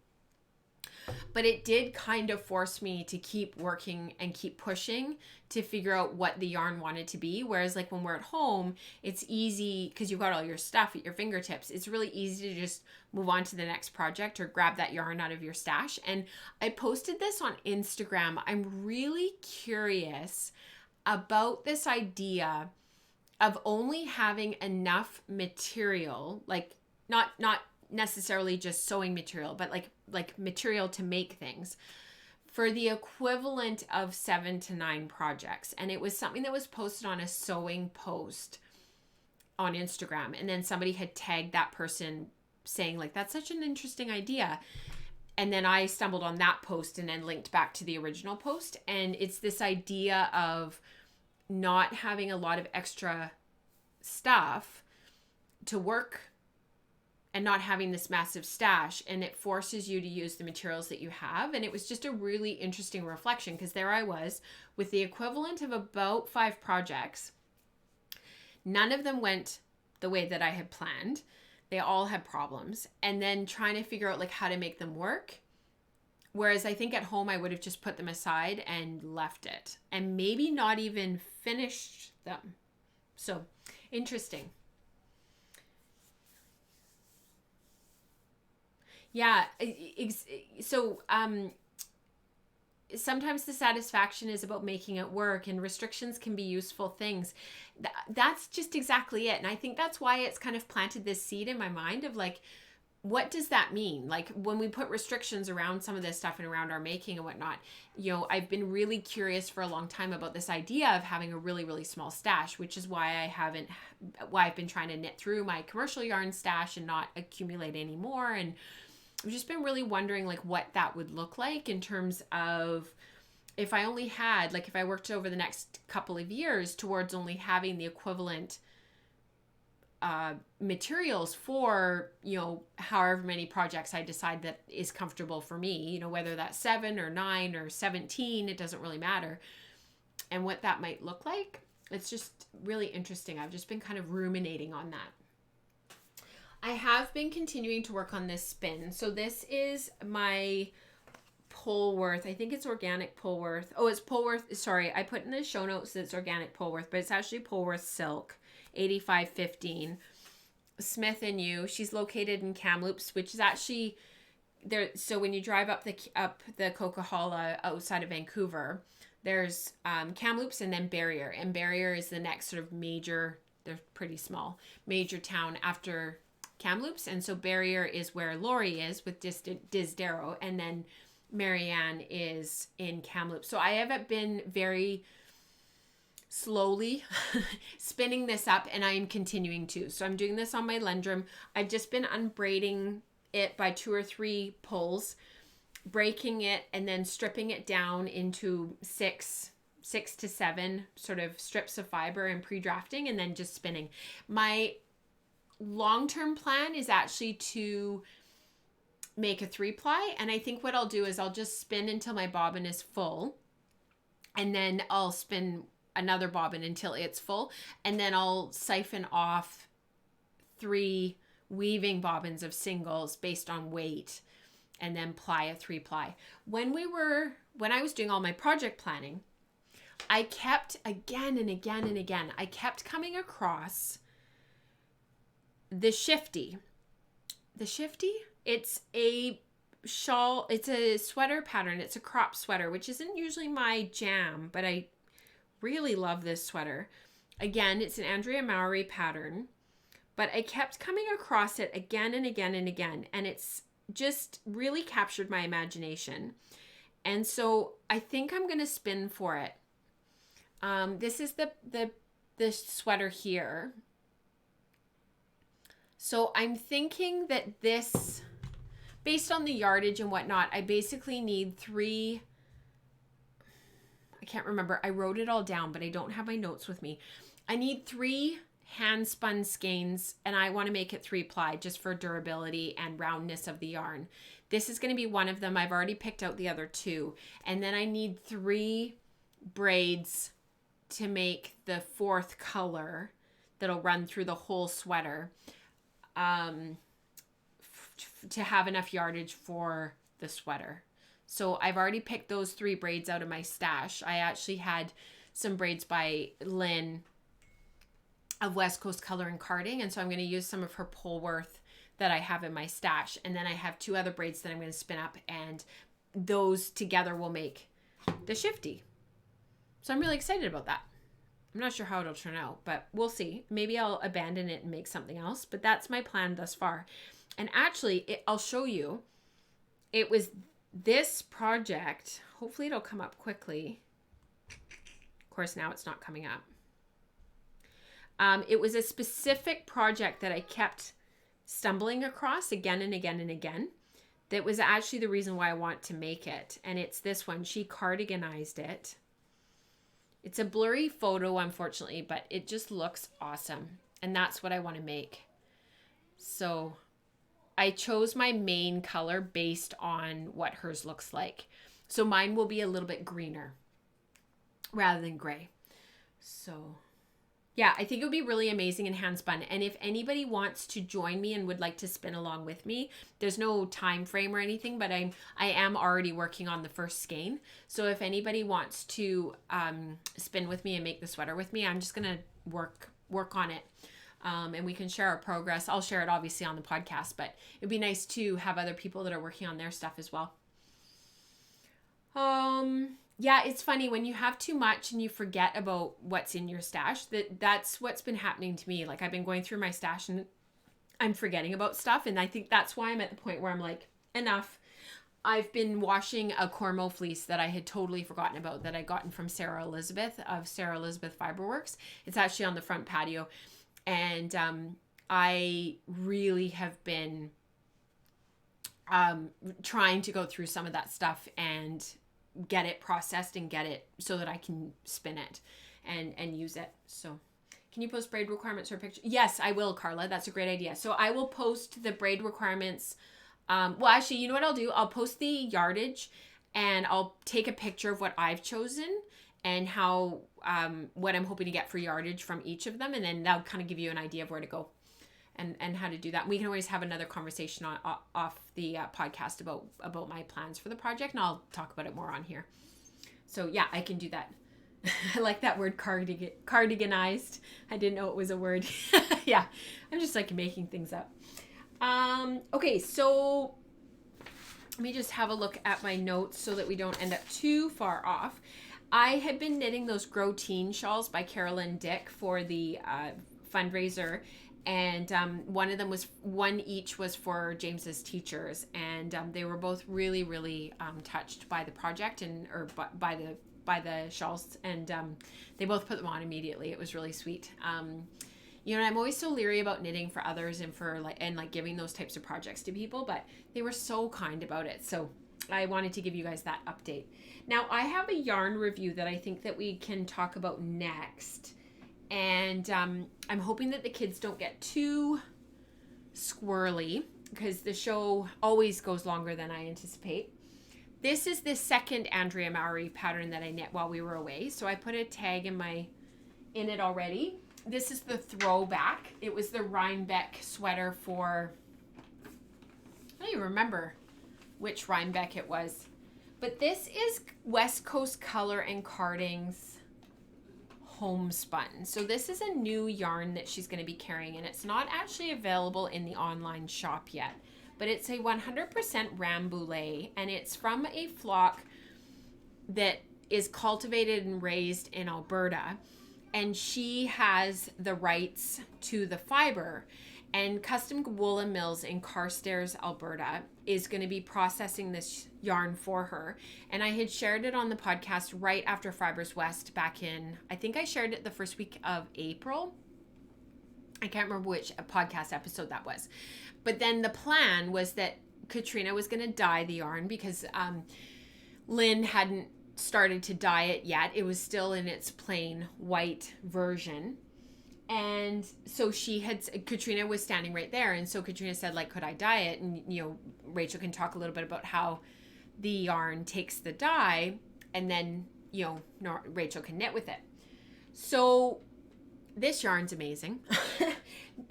But it did kind of force me to keep working and keep pushing to figure out what the yarn wanted to be. Whereas like when we're at home, it's easy because you've got all your stuff at your fingertips. It's really easy to just move on to the next project or grab that yarn out of your stash. And I posted this on Instagram. I'm really curious about this idea of only having enough material, like not necessarily just sewing material, but like material to make things for the equivalent of 7 to 9 projects. And it was something that was posted on a sewing post on Instagram. And then somebody had tagged that person saying like, that's such an interesting idea. And then I stumbled on that post and then linked back to the original post. And it's this idea of not having a lot of extra stuff to work and not having this massive stash, and it forces you to use the materials that you have. And it was just a really interesting reflection, because there I was with the equivalent of about 5 projects. None of them went the way that I had planned. They all had problems, and then trying to figure out like how to make them work. Whereas I think at home I would have just put them aside and left it, and maybe not even finished them. So interesting. Yeah. So, sometimes the satisfaction is about making it work, and restrictions can be useful things. That's just exactly it. And I think that's why it's kind of planted this seed in my mind of like, what does that mean? Like when we put restrictions around some of this stuff and around our making and whatnot, you know, I've been really curious for a long time about this idea of having a really, really small stash, which is why I've been trying to knit through my commercial yarn stash and not accumulate anymore. And I've just been really wondering like what that would look like in terms of if I only had, like if I worked over the next couple of years towards only having the equivalent materials for, you know, however many projects I decide that is comfortable for me, you know, whether that's 7 or 9 or 17, it doesn't really matter. And what that might look like. It's just really interesting. I've just been kind of ruminating on that. I have been continuing to work on this spin. So this is my Polworth. I think it's organic Polworth. Oh, it's Polworth. Sorry, I put in the show notes that it's organic Polworth, but it's actually Polworth Silk, 8515. Smith and You. She's located in Kamloops, which is actually there. So when you drive up the Coquihalla outside of Vancouver, there's Kamloops and then Barrier. And Barrier is the next sort of major, they're pretty small, major town after Kamloops. And so Barrier is where Lori is with Disdero, and then Marianne is in Kamloops. So I have been very slowly spinning this up, and I am continuing to. So I'm doing this on my Lendrum. I've just been unbraiding it by 2 or 3 pulls, breaking it, and then stripping it down into 6 to 7 sort of strips of fiber and pre-drafting, and then just spinning. My long-term plan is actually to make a 3-ply, and I think what I'll do is I'll just spin until my bobbin is full, and then I'll spin another bobbin until it's full, and then I'll siphon off 3 weaving bobbins of singles based on weight, and then ply a 3-ply. When I was doing all my project planning, I kept again and again and again, I kept coming across the shifty. The shifty, it's a shawl, it's a sweater pattern. It's a crop sweater, which isn't usually my jam, but I really love this sweater. Again, it's an Andrea Mowry pattern, but I kept coming across it again and again and again, and it's just really captured my imagination. And so I think I'm going to spin for it. This is the sweater here. So I'm thinking that this, based on the yardage and whatnot, I basically need 3, I can't remember, I wrote it all down, but I don't have my notes with me. I need 3 hand spun skeins, and I want to make it 3-ply just for durability and roundness of the yarn. This is going to be one of them. I've already picked out the other 2. And then I need 3 braids to make the 4th color that'll run through the whole sweater, to have enough yardage for the sweater. So I've already picked those 3 braids out of my stash. I actually had some braids by Lynn of West Coast Color and Carding, and so I'm going to use some of her Polworth that I have in my stash, and then I have 2 other braids that I'm going to spin up, and those together will make the shifty. So I'm really excited about that. I'm not sure how it'll turn out, but we'll see. Maybe I'll abandon it and make something else, but that's my plan thus far. And actually, I'll show you. It was this project. Hopefully it'll come up quickly. Of course, now it's not coming up. It was a specific project that I kept stumbling across again and again and again. That was actually the reason why I want to make it. And it's this one. She cardiganized it. It's a blurry photo, unfortunately, but it just looks awesome. And that's what I want to make. So I chose my main color based on what hers looks like. So mine will be a little bit greener rather than gray. So yeah, I think it would be really amazing in Handspun. And if anybody wants to join me and would like to spin along with me, there's no time frame or anything, but I am already working on the first skein. So if anybody wants to spin with me and make the sweater with me, I'm just going to work on it. and we can share our progress. I'll share it obviously on the podcast, but it'd be nice to have other people that are working on their stuff as well. Yeah, it's funny when you have too much and you forget about what's in your stash. That's what's been happening to me. Like, I've been going through my stash and I'm forgetting about stuff, and I think that's why I'm at the point where I'm like, enough. I've been washing a Cormo fleece that I had totally forgotten about, that I gotten from Sarah Elizabeth of Sarah Elizabeth Fiberworks. It's actually on the front patio, and I really have been trying to go through some of that stuff and get it processed and get it so that I can spin it and use it. So can you post braid requirements or picture? Yes, I will, Carla. That's a great idea. So I will post the braid requirements. Well, actually, you know what I'll do? I'll post the yardage and I'll take a picture of what I've chosen and how, what I'm hoping to get for yardage from each of them. And then that'll kind of give you an idea of where to go and how to do that. We can always have another conversation off the podcast about my plans for the project, and I'll talk about it more on here. So yeah, I can do that. I like that word, cardiganized. I didn't know it was a word. Yeah, I'm just like making things up. Okay, so let me just have a look at my notes so that we don't end up too far off. I had been knitting those Grow Teen shawls by Carolyn Dick for the fundraiser, and one each was for James's teachers, and they were both really, really touched by the project or by the shawls, and they both put them on immediately. It was really sweet. You know, I'm always so leery about knitting for others and for giving those types of projects to people, but they were so kind about it. So I wanted to give you guys that update. Now I have a yarn review that I think that we can talk about next. And I'm hoping that the kids don't get too squirrely because the show always goes longer than I anticipate. This is the second Andrea Mowry pattern that I knit while we were away. So I put a tag in it already. This is the Throwback. It was the Rhinebeck sweater for, I don't even remember which Rhinebeck it was. But this is West Coast Color and Carding's Homespun. So this is a new yarn that she's going to be carrying, and it's not actually available in the online shop yet, but it's a 100% Ramble, and it's from a flock that is cultivated and raised in Alberta, and she has the rights to the fiber, and Custom Woolen Mills in Carstairs, Alberta is going to be processing this yarn for her. And I had shared it on the podcast right after Fibers West back in, I think I shared it the first week of April. I can't remember which podcast episode that was. But then the plan was that Katrina was going to dye the yarn because Lynn hadn't started to dye it yet. It was still in its plain white version. And so Katrina was standing right there. And so Katrina said, like, could I dye it? And, you know, Rachel can talk a little bit about how the yarn takes the dye and then, you know, Rachel can knit with it. So this yarn's amazing.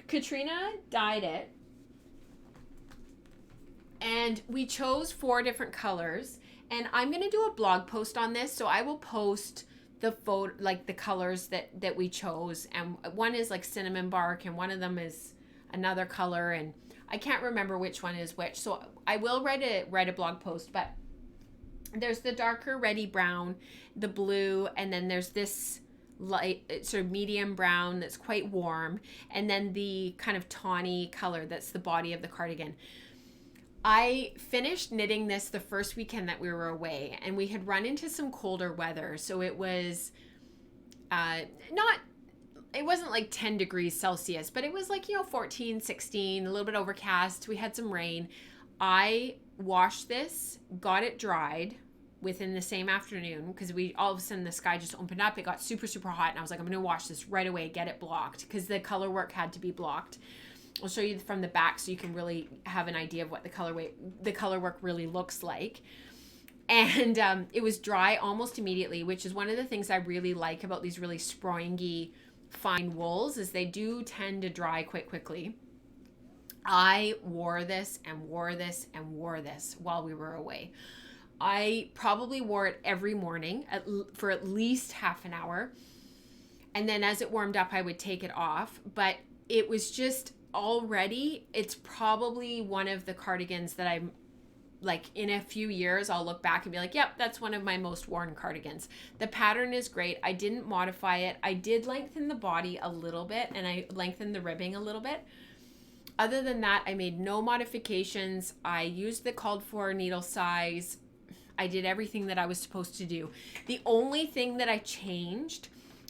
Katrina dyed it. And we chose 4 different colors. And I'm going to do a blog post on this. So I will post the photo, like the colors that we chose, and one is like cinnamon bark and one of them is another color, and I can't remember which one is which, so I will write a blog post. But there's the darker reddy brown, the blue, and then there's this light sort of medium brown that's quite warm, and then the kind of tawny color that's the body of the cardigan. I finished knitting this the first weekend that we were away, and we had run into some colder weather. So it was it wasn't like 10 degrees Celsius, but it was like, 14, 16, a little bit overcast. We had some rain. I washed this, got it dried within the same afternoon because all of a sudden the sky just opened up. It got super, super hot, and I was like, I'm going to wash this right away, get it blocked, because the color work had to be blocked. I'll show you from the back so you can really have an idea of what the color work really looks like. And it was dry almost immediately, which is one of the things I really like about these really springy fine wools, is they do tend to dry quite quickly. I wore this and wore this and wore this while we were away. I probably wore it every morning for at least half an hour. And then as it warmed up, I would take it off. But it was just already, it's probably one of the cardigans that I'm like, in a few years, I'll look back and be like, yep, that's one of my most worn cardigans. The pattern is great. I didn't modify it. I did lengthen the body a little bit, and I lengthened the ribbing a little bit. Other than that, I made no modifications. I used the called for needle size. I did everything that I was supposed to do. The only thing that I changed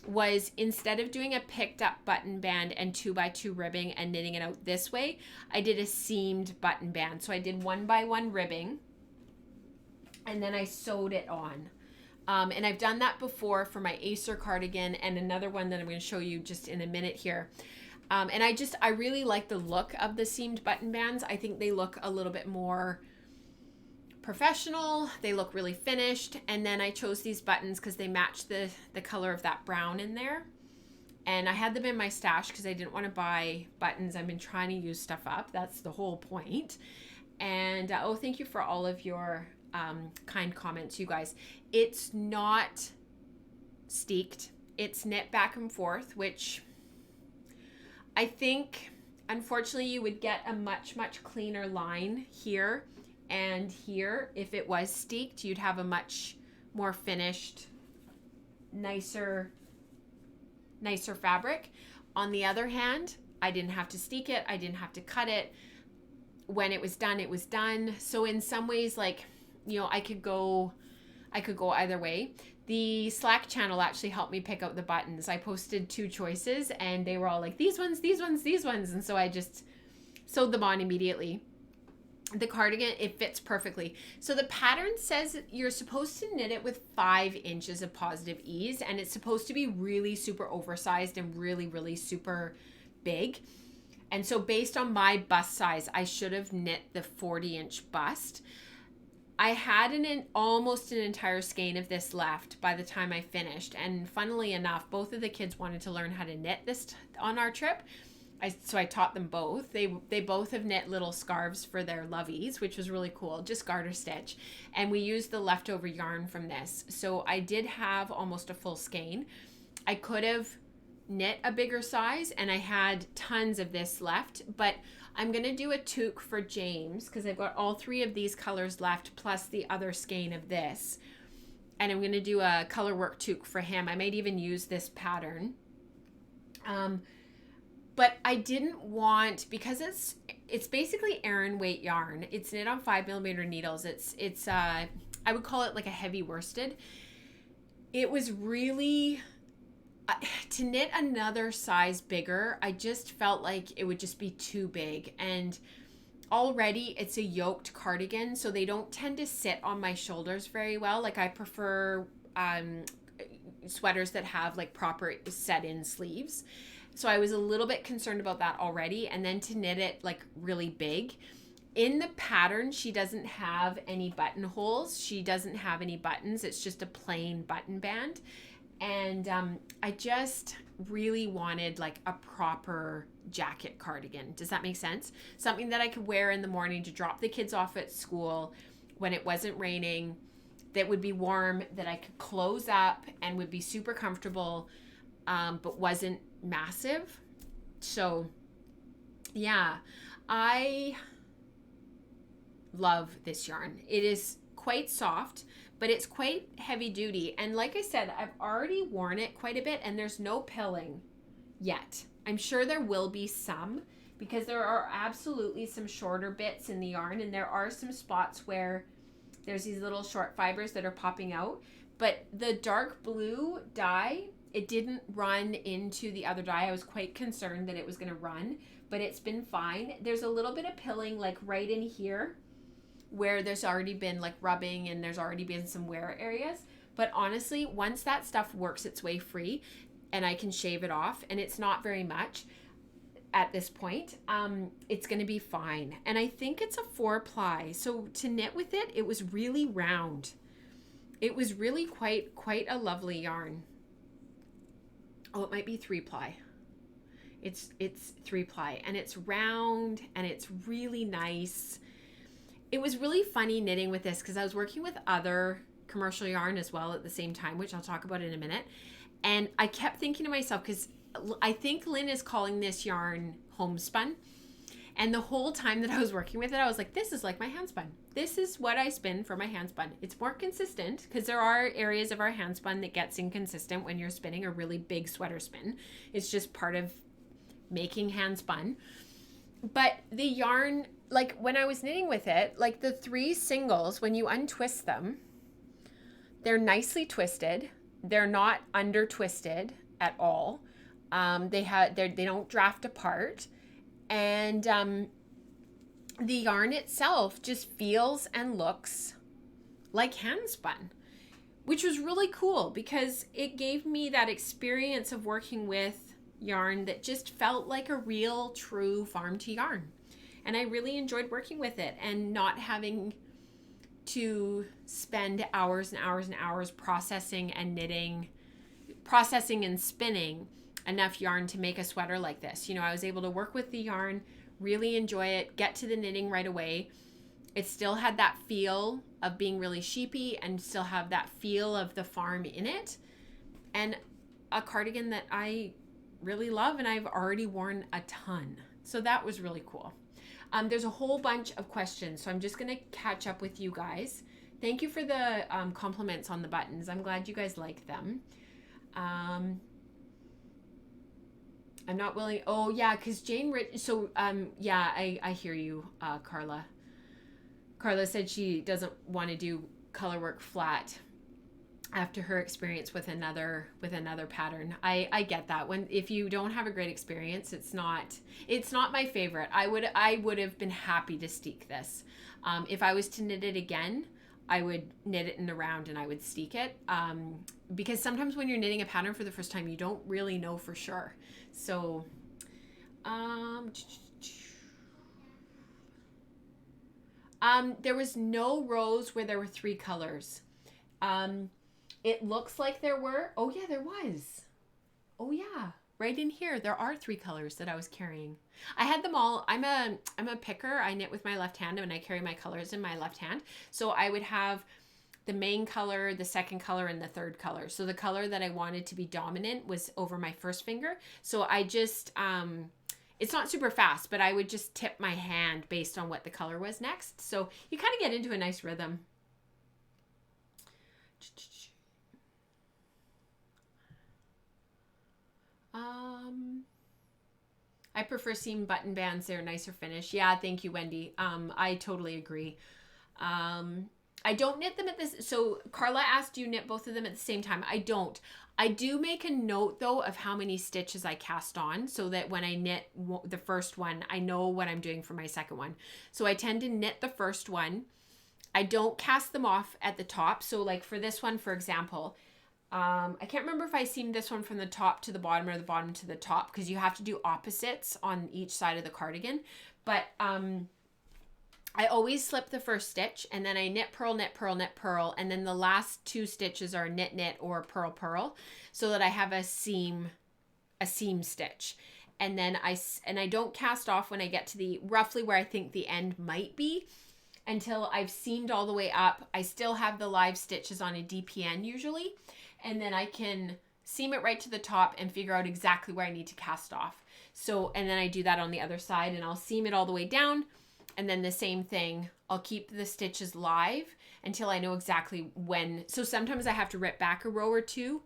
was, instead of doing a picked up button band and 2x2 ribbing and knitting it out this way, I did a seamed button band. So I did 1x1 ribbing, and then I sewed it on. And I've done that before for my Acer cardigan and another one that I'm going to show you just in a minute here. And I really like the look of the seamed button bands. I think they look a little bit more professional. They look really finished. And then I chose these buttons because they match the color of that brown in there. And I had them in my stash because I didn't want to buy buttons. I've been trying to use stuff up. That's the whole point. And oh, thank you for all of your kind comments, you guys. It's not steeked. It's knit back and forth, which I think, unfortunately, you would get a much, much cleaner line here and here. If it was steeked, you'd have a much more finished, nicer fabric. On the other hand, I didn't have to steek it. I didn't have to cut it. When it was done, it was done. So in some ways, like, you know, I could go either way. The Slack channel actually helped me pick out the buttons. I posted 2 choices and they were all like, these ones, these ones, these ones. And so I just sewed them on immediately. The cardigan, it fits perfectly. So the pattern says you're supposed to knit it with 5 inches of positive ease, and it's supposed to be really super oversized and really, really super big. And so based on my bust size, I should have knit the 40-inch bust. I had almost an entire skein of this left by the time I finished. And funnily enough, both of the kids wanted to learn how to knit this on our trip. So I taught them both. They both have knit little scarves for their lovies, which was really cool, just garter stitch. And we used the leftover yarn from this. So I did have almost a full skein. I could have knit a bigger size, and I had tons of this left, but I'm going to do a toque for James because I've got all 3 of these colors left plus the other skein of this. And I'm going to do a color work toque for him. I might even use this pattern. But I didn't want, because it's basically Aran weight yarn. It's knit on 5mm needles. It's I would call it like a heavy worsted. It was really, to knit another size bigger, I just felt like it would just be too big. And already it's a yoked cardigan, so they don't tend to sit on my shoulders very well. Like, I prefer sweaters that have like proper set-in sleeves. So I was a little bit concerned about that already. And then to knit it like really big. In the pattern, she doesn't have any buttonholes. She doesn't have any buttons. It's just a plain button band. And I just really wanted like a proper jacket cardigan. Does that make sense? Something that I could wear in the morning to drop the kids off at school when it wasn't raining, that would be warm, that I could close up and would be super comfortable, but wasn't massive. So yeah, I love this yarn. It is quite soft, but it's quite heavy duty. And like I said, I've already worn it quite a bit and there's no pilling yet. I'm sure there will be some, because there are absolutely some shorter bits in the yarn, and there are some spots where there's these little short fibers that are popping out. But the dark blue dye, it didn't run into the other dye. I was quite concerned that it was going to run, but it's been fine. There's a little bit of pilling like right in here where there's already been like rubbing and there's already been some wear areas. But honestly, once that stuff works its way free and I can shave it off, and it's not very much at this point, it's going to be fine. And I think it's a 4-ply. So to knit with it, it was really round. It was really quite a lovely yarn. Oh, it might be 3-ply. It's 3-ply, and it's round and it's really nice. It was really funny knitting with this because I was working with other commercial yarn as well at the same time, which I'll talk about in a minute. And I kept thinking to myself, because I think Lynn is calling this yarn homespun. And the whole time that I was working with it, I was like, this is like my handspun. This is what I spin for my handspun. It's more consistent because there are areas of our handspun that gets inconsistent when you're spinning a really big sweater spin. It's just part of making handspun. But the yarn, like when I was knitting with it, like the 3 singles, when you untwist them, they're nicely twisted. They're not under twisted at all. They don't draft apart. And the yarn itself just feels and looks like handspun, which was really cool because it gave me that experience of working with yarn that just felt like a real, true farm to yarn. And I really enjoyed working with it and not having to spend hours and hours and hours processing and knitting, processing and spinning enough yarn to make a sweater like this. You know, I was able to work with the yarn, really enjoy it, get to the knitting right away. It still had that feel of being really sheepy and still have that feel of the farm in it. And a cardigan that I really love and I've already worn a ton. So that was really cool. There's a whole bunch of questions, so I'm just going to catch up with you guys. Thank you for the compliments on the buttons. I'm glad you guys like them. I'm not willing. Oh yeah, because Jane Rich. So yeah, I hear you, Carla. Carla said she doesn't want to do color work flat after her experience with another pattern. I get that. If you don't have a great experience, it's not my favorite. I would have been happy to steek this. If I was to knit it again, I would knit it in the round and I would steek it. Because sometimes when you're knitting a pattern for the first time, you don't really know for sure. So, there was no rows where there were 3 colors. It looks like there were. Oh yeah, there was. Oh yeah, right in here there are 3 colors that I was carrying. I had them all. I'm a picker. I knit with my left hand and I carry my colors in my left hand. So I would have the main color, the second color, and the third color. So the color that I wanted to be dominant was over my first finger. So I just, it's not super fast, but I would just tip my hand based on what the color was next. So you kind of get into a nice rhythm. I prefer seam button bands. They're nicer finish. Yeah, thank you, Wendy. I totally agree. I don't knit them at this. So Carla asked, do you knit both of them at the same time? I don't. I do make a note though of how many stitches I cast on so that when I knit the first one, I know what I'm doing for my second one. So I tend to knit the first one. I don't cast them off at the top. So like for this one, for example, I can't remember if I seamed this one from the top to the bottom or the bottom to the top because you have to do opposites on each side of the cardigan. But I always slip the first stitch and then I knit, purl, knit, purl, knit, purl. And then the last 2 stitches are knit, knit, or purl, purl so that I have a seam stitch. And then I don't cast off when I get to the roughly where I think the end might be until I've seamed all the way up. I still have the live stitches on a DPN usually. And then I can seam it right to the top and figure out exactly where I need to cast off. So, and then I do that on the other side and I'll seam it all the way down. And then the same thing, I'll keep the stitches live until I know exactly when. So sometimes I have to rip back a row or 2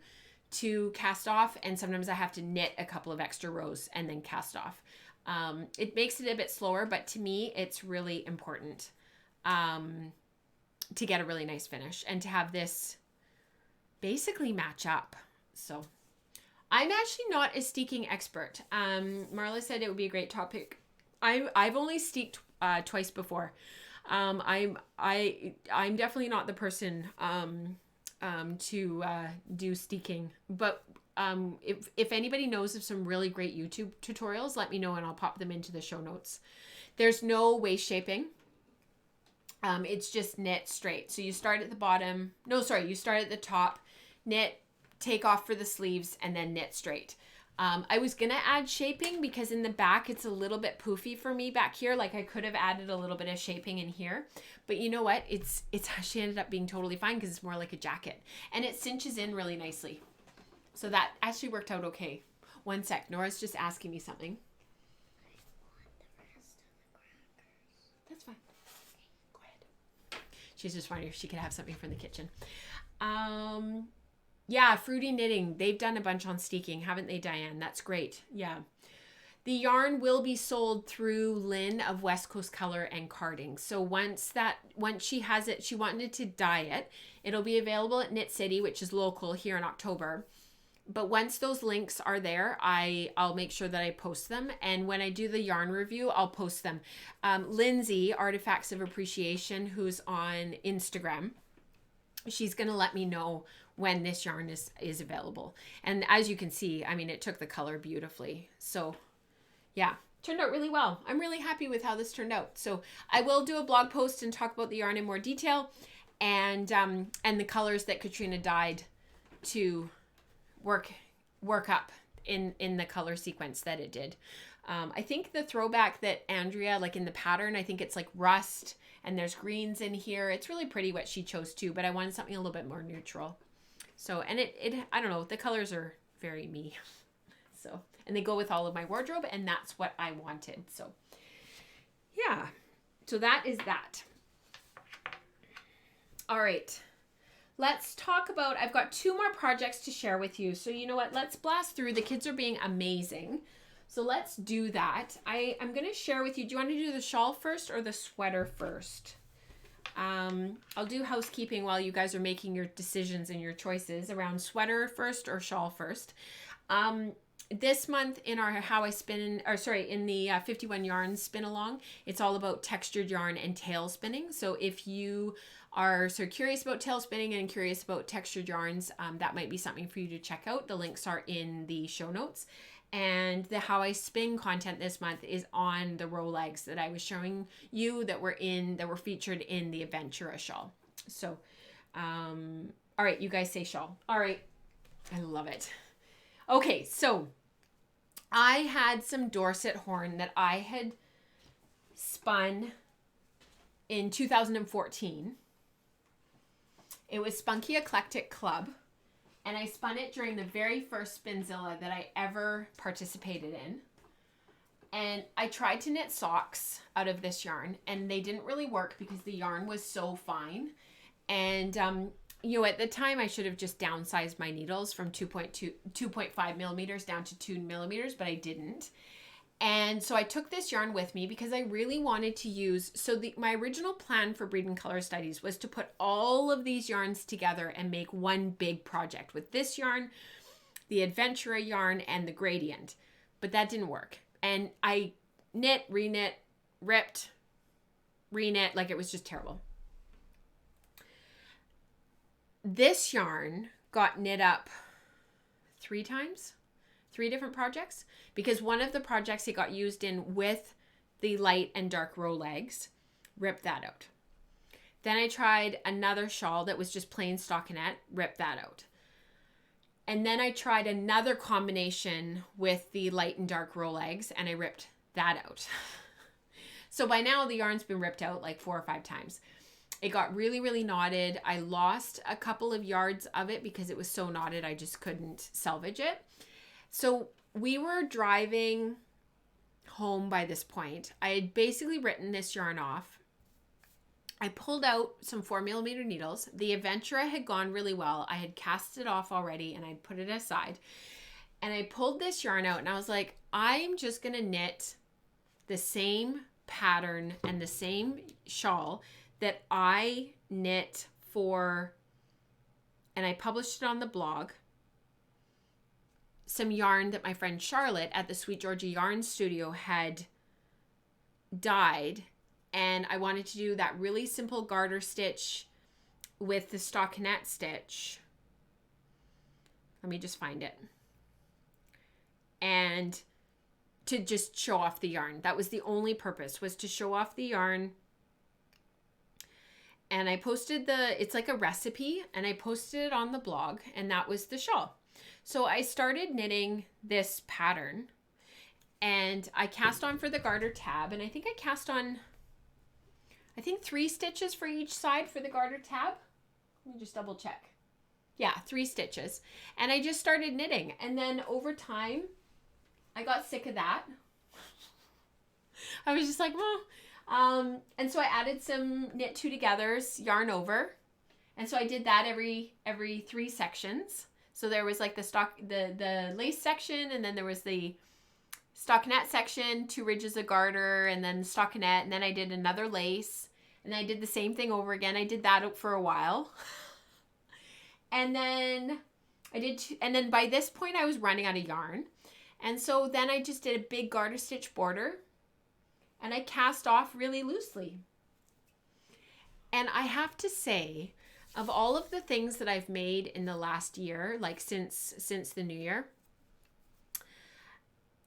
to cast off. And sometimes I have to knit a couple of extra rows and then cast off. It makes it a bit slower, but to me, it's really important to get a really nice finish and to have this basically match up. So I'm actually not a steeking expert. Marla said it would be a great topic. I've only steeked twice before. I'm definitely not the person to do steeking, but if anybody knows of some really great YouTube tutorials, let me know and I'll pop them into the show notes. There's no waist shaping. It's just knit straight. So you start at the bottom. No, sorry, you start at the top, knit, take off for the sleeves, and then knit straight. I was going to add shaping because in the back, it's a little bit poofy for me back here. Like I could have added a little bit of shaping in here, but you know what? It's actually ended up being totally fine because it's more like a jacket and it cinches in really nicely. So that actually worked out okay. One sec. Nora's just asking me something. That's fine. Go ahead. She's just wondering if she could have something from the kitchen. Yeah, fruity knitting. They've done a bunch on steeking, haven't they, Diane? That's great. Yeah. The yarn will be sold through Lynn of West Coast Color and Carding. So once she has it, she wanted to dye it. It'll be available at Knit City, which is local here in October. But once those links are there, I'll make sure that I post them. And when I do the yarn review, I'll post them. Lindsay, Artifacts of Appreciation, who's on Instagram, she's going to let me know when this yarn is available. And as you can see, I mean, it took the color beautifully. So yeah, turned out really well. I'm really happy with how this turned out. So I will do a blog post and talk about the yarn in more detail and the colors that Katrina dyed to work up in the color sequence that it did. I think the throwback that Andrea, like in the pattern, I think it's like rust and there's greens in here. It's really pretty what she chose too, but I wanted something a little bit more neutral. So, and it I don't know, the colors are very me. So, and they go with all of my wardrobe, and that's what I wanted. So yeah, so that is that. All right, let's talk about, I've got 2 more projects to share with you. So you know what, let's blast through. The kids are being amazing. So let's do that. I'm going to share with you, do you want to do the shawl first or the sweater first? I'll do housekeeping while you guys are making your decisions and your choices around sweater first or shawl first. This month in our How I Spin, in the 51 Yarns spin along, it's all about textured yarn and tail spinning. So if you are so curious about tail spinning and curious about textured yarns, that might be something for you to check out. The links are in the show notes. And the How I Spin content this month is on the row legs that I was showing you that were featured in the Adventura shawl. So, all right, you guys say shawl. All right, I love it. Okay, so I had some Dorset horn that I had spun in 2014. It was Spunky Eclectic Club. And I spun it during the very first Spinzilla that I ever participated in. And I tried to knit socks out of this yarn, and they didn't really work because the yarn was so fine. And, you know, at the time I should have just downsized my needles from 2.5 millimeters down to 2 millimeters, but I didn't. And so I took this yarn with me because I really wanted to use, my original plan for Breed and Color Studies was to put all of these yarns together and make one big project with this yarn, the Adventura yarn, and the gradient. But that didn't work. And I knit, reknit, ripped, reknit, like it was just terrible. This yarn got knit up 3 times. 3 different projects, because one of the projects it got used in with the light and dark row legs, ripped that out. Then I tried another shawl that was just plain stockinette, ripped that out. And then I tried another combination with the light and dark row legs, and I ripped that out. So by now the yarn's been ripped out like 4 or 5 times. It got really, really knotted. I lost a couple of yards of it because it was so knotted I just couldn't salvage it. So we were driving home by this point. I had basically written this yarn off. I pulled out some 4mm needles. The Adventura had gone really well. I had cast it off already and I put it aside. And I pulled this yarn out and I was like, I'm just going to knit the same pattern and the same shawl that I knit for, and I published it on the blog, some yarn that my friend Charlotte at the Sweet Georgia Yarn Studio had dyed, and I wanted to do that really simple garter stitch with the stockinette stitch. Let me just find it. And to just show off the yarn. That was the only purpose, was to show off the yarn. And I posted it's like a recipe, and I posted it on the blog, and that was the shawl. So I started knitting this pattern, and I cast on for the garter tab, and I think I cast on, 3 stitches for each side for the garter tab. Let me just double check. Yeah, 3 stitches. And I just started knitting, and then over time, I got sick of that. I was just like, well, and so I added some knit two togethers, yarn over. And so I did that every 3 sections. So there was like the lace section, and then there was the stockinette section, 2 ridges of garter, and then stockinette, and then I did another lace, and I did the same thing over again. I did that for a while. And then and then by this point I was running out of yarn. And so then I just did a big garter stitch border, and I cast off really loosely. And I have to say, of all of the things that I've made in the last year, like since the new year,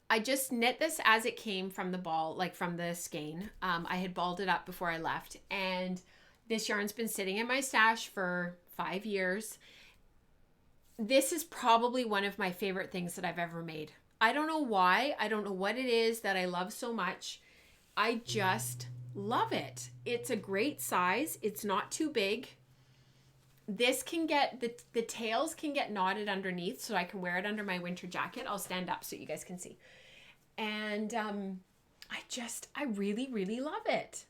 I just knit this as it came from the ball, like from the skein. I had balled it up before I left, and this yarn's been sitting in my stash for 5 years. This is probably one of my favorite things that I've ever made. I don't know why. I don't know what it is that I love so much. I just love it. It's a great size. It's not too big. This can get, the tails can get knotted underneath, so I can wear it under my winter jacket. I'll stand up so you guys can see. And I really, really love it.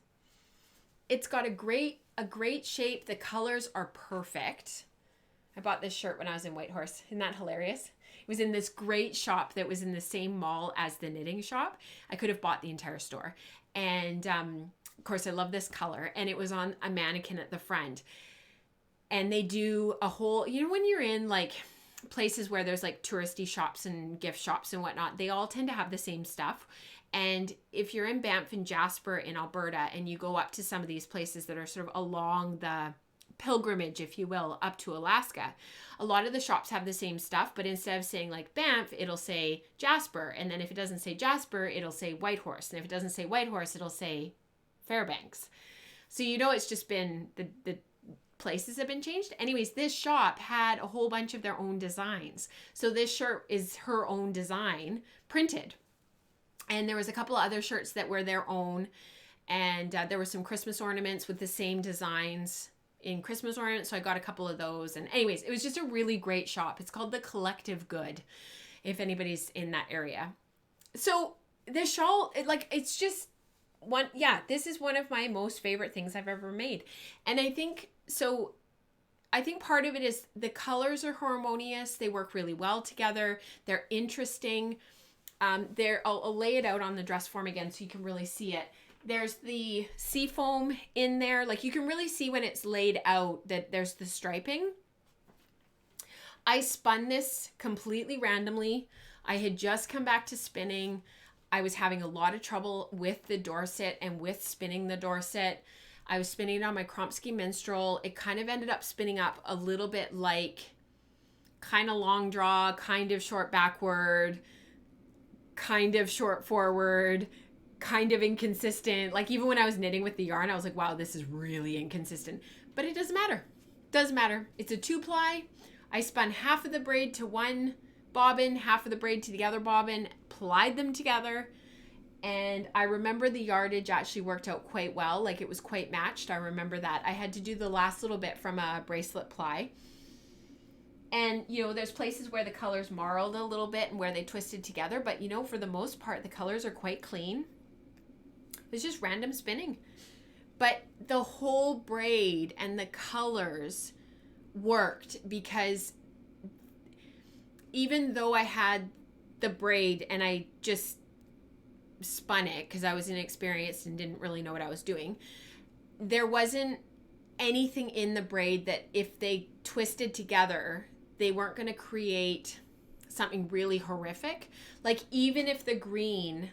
It's got a great shape. The colors are perfect. I bought this shirt when I was in Whitehorse. Isn't that hilarious? It was in this great shop that was in the same mall as the knitting shop. I could have bought the entire store. And of course, I love this color. And it was on a mannequin at the front. And they do a whole, when you're in like places where there's like touristy shops and gift shops and whatnot, they all tend to have the same stuff. And if you're in Banff and Jasper in Alberta, and you go up to some of these places that are sort of along the pilgrimage, if you will, up to Alaska, a lot of the shops have the same stuff, but instead of saying like Banff, it'll say Jasper. And then if it doesn't say Jasper, it'll say Whitehorse. And if it doesn't say Whitehorse, it'll say Fairbanks. So it's just been the places have been changed. Anyways, this shop had a whole bunch of their own designs. So this shirt is her own design printed. And there was a couple of other shirts that were their own. And there were some Christmas ornaments with the same designs in Christmas ornaments. So I got a couple of those. And anyways, it was just a really great shop. It's called The Collective Good, if anybody's in that area. So this shawl, it's just one, this is one of my most favorite things I've ever made. And I think part of it is the colors are harmonious. They work really well together. They're interesting. I'll lay it out on the dress form again so you can really see it. There's the seafoam in there. Like you can really see when it's laid out that there's the striping. I spun this completely randomly. I had just come back to spinning. I was having a lot of trouble with the Dorset and with spinning the Dorset. I was spinning it on my Kromsky Minstrel. It kind of ended up spinning up a little bit like kind of long draw, kind of short backward, kind of short forward, kind of inconsistent. Like even when I was knitting with the yarn, I was like, wow, this is really inconsistent. But it doesn't matter. Doesn't matter. It's a 2-ply. I spun half of the braid to one bobbin, half of the braid to the other bobbin, plied them together. And I remember the yardage actually worked out quite well. Like it was quite matched. I remember that. I had to do the last little bit from a bracelet ply. And, there's places where the colors marled a little bit and where they twisted together. But, for the most part, the colors are quite clean. It's just random spinning. But the whole braid and the colors worked because even though I had the braid and I just spun it because I was inexperienced and didn't really know what I was doing, there wasn't anything in the braid that if they twisted together, they weren't going to create something really horrific. Like even if the green,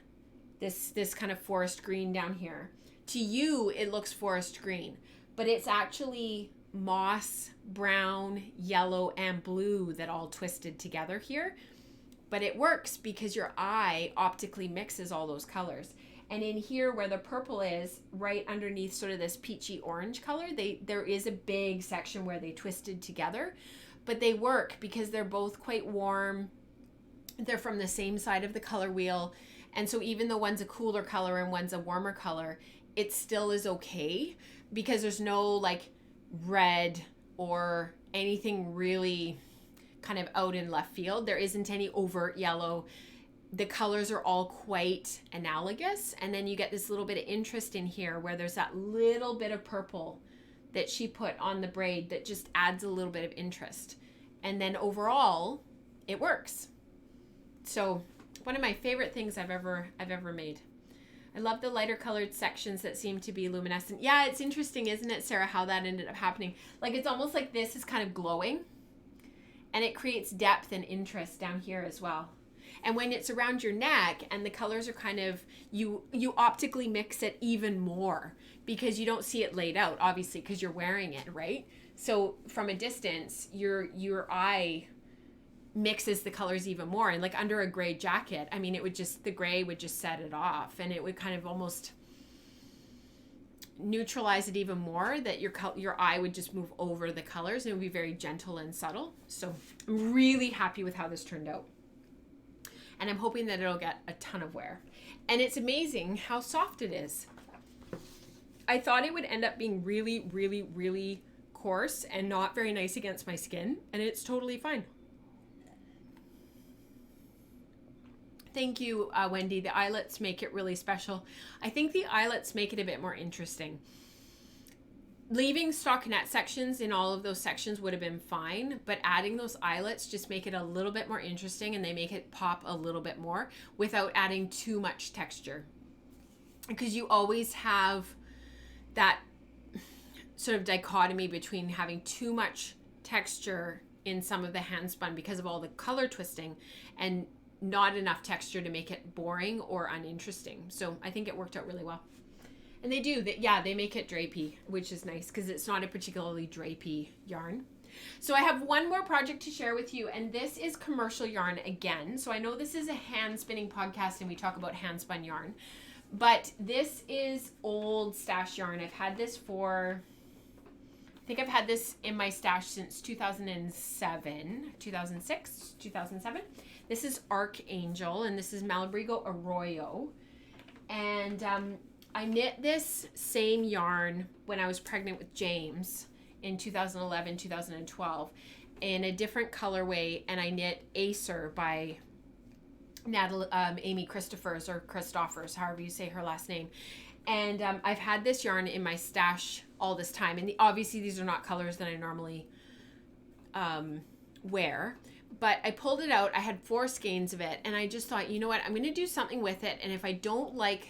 this kind of forest green down here, to you it looks forest green, but it's actually moss, brown, yellow, and blue that all twisted together here. But it works because your eye optically mixes all those colors. And in here where the purple is, right underneath sort of this peachy orange color, there is a big section where they twisted together. But they work because they're both quite warm. They're from the same side of the color wheel. And so even though one's a cooler color and one's a warmer color, it still is okay because there's no like red or anything really kind of out in left field. There isn't any overt yellow, the colors are all quite analogous. And then you get this little bit of interest in here where there's that little bit of purple that she put on the braid that just adds a little bit of interest. And then overall, it works. So one of my favorite things I've ever made. I love the lighter colored sections that seem to be luminescent. Yeah, it's interesting, isn't it, Sarah, how that ended up happening? Like, it's almost like this is kind of glowing, and it creates depth and interest down here as well. And when it's around your neck and the colors are kind of, you optically mix it even more because you don't see it laid out, obviously, because you're wearing it, right? So from a distance, your eye mixes the colors even more. And like under a gray jacket, I mean, the gray would just set it off, and it would kind of almost neutralize it even more, that your eye would just move over the colors, and it would be very gentle and subtle. So I'm really happy with how this turned out. And I'm hoping that it'll get a ton of wear. And it's amazing how soft it is. I thought it would end up being really, really, really coarse and not very nice against my skin, and it's totally fine. Thank you, Wendy. The eyelets make it really special. I think the eyelets make it a bit more interesting. Leaving stockinette sections in all of those sections would have been fine, but adding those eyelets just make it a little bit more interesting, and they make it pop a little bit more without adding too much texture. Because you always have that sort of dichotomy between having too much texture in some of the handspun because of all the color twisting, and not enough texture to make it boring or uninteresting. So I think it worked out really well. And they make it drapey, which is nice because it's not a particularly drapey yarn. So I have one more project to share with you, and this is commercial yarn again. So I know this is a hand spinning podcast and we talk about hand spun yarn, but this is old stash yarn. I've had this in my stash since 2007, 2006, 2007. This is Archangel, and this is Malabrigo Arroyo. And I knit this same yarn when I was pregnant with James in 2011, 2012 in a different colorway, and I knit Acer by Amy Christophers, or Christophers, however you say her last name. And I've had this yarn in my stash all this time, and obviously these are not colors that I normally wear, but I pulled it out. I had 4 skeins of it, and I just thought, you know what, I'm going to do something with it, and if I don't like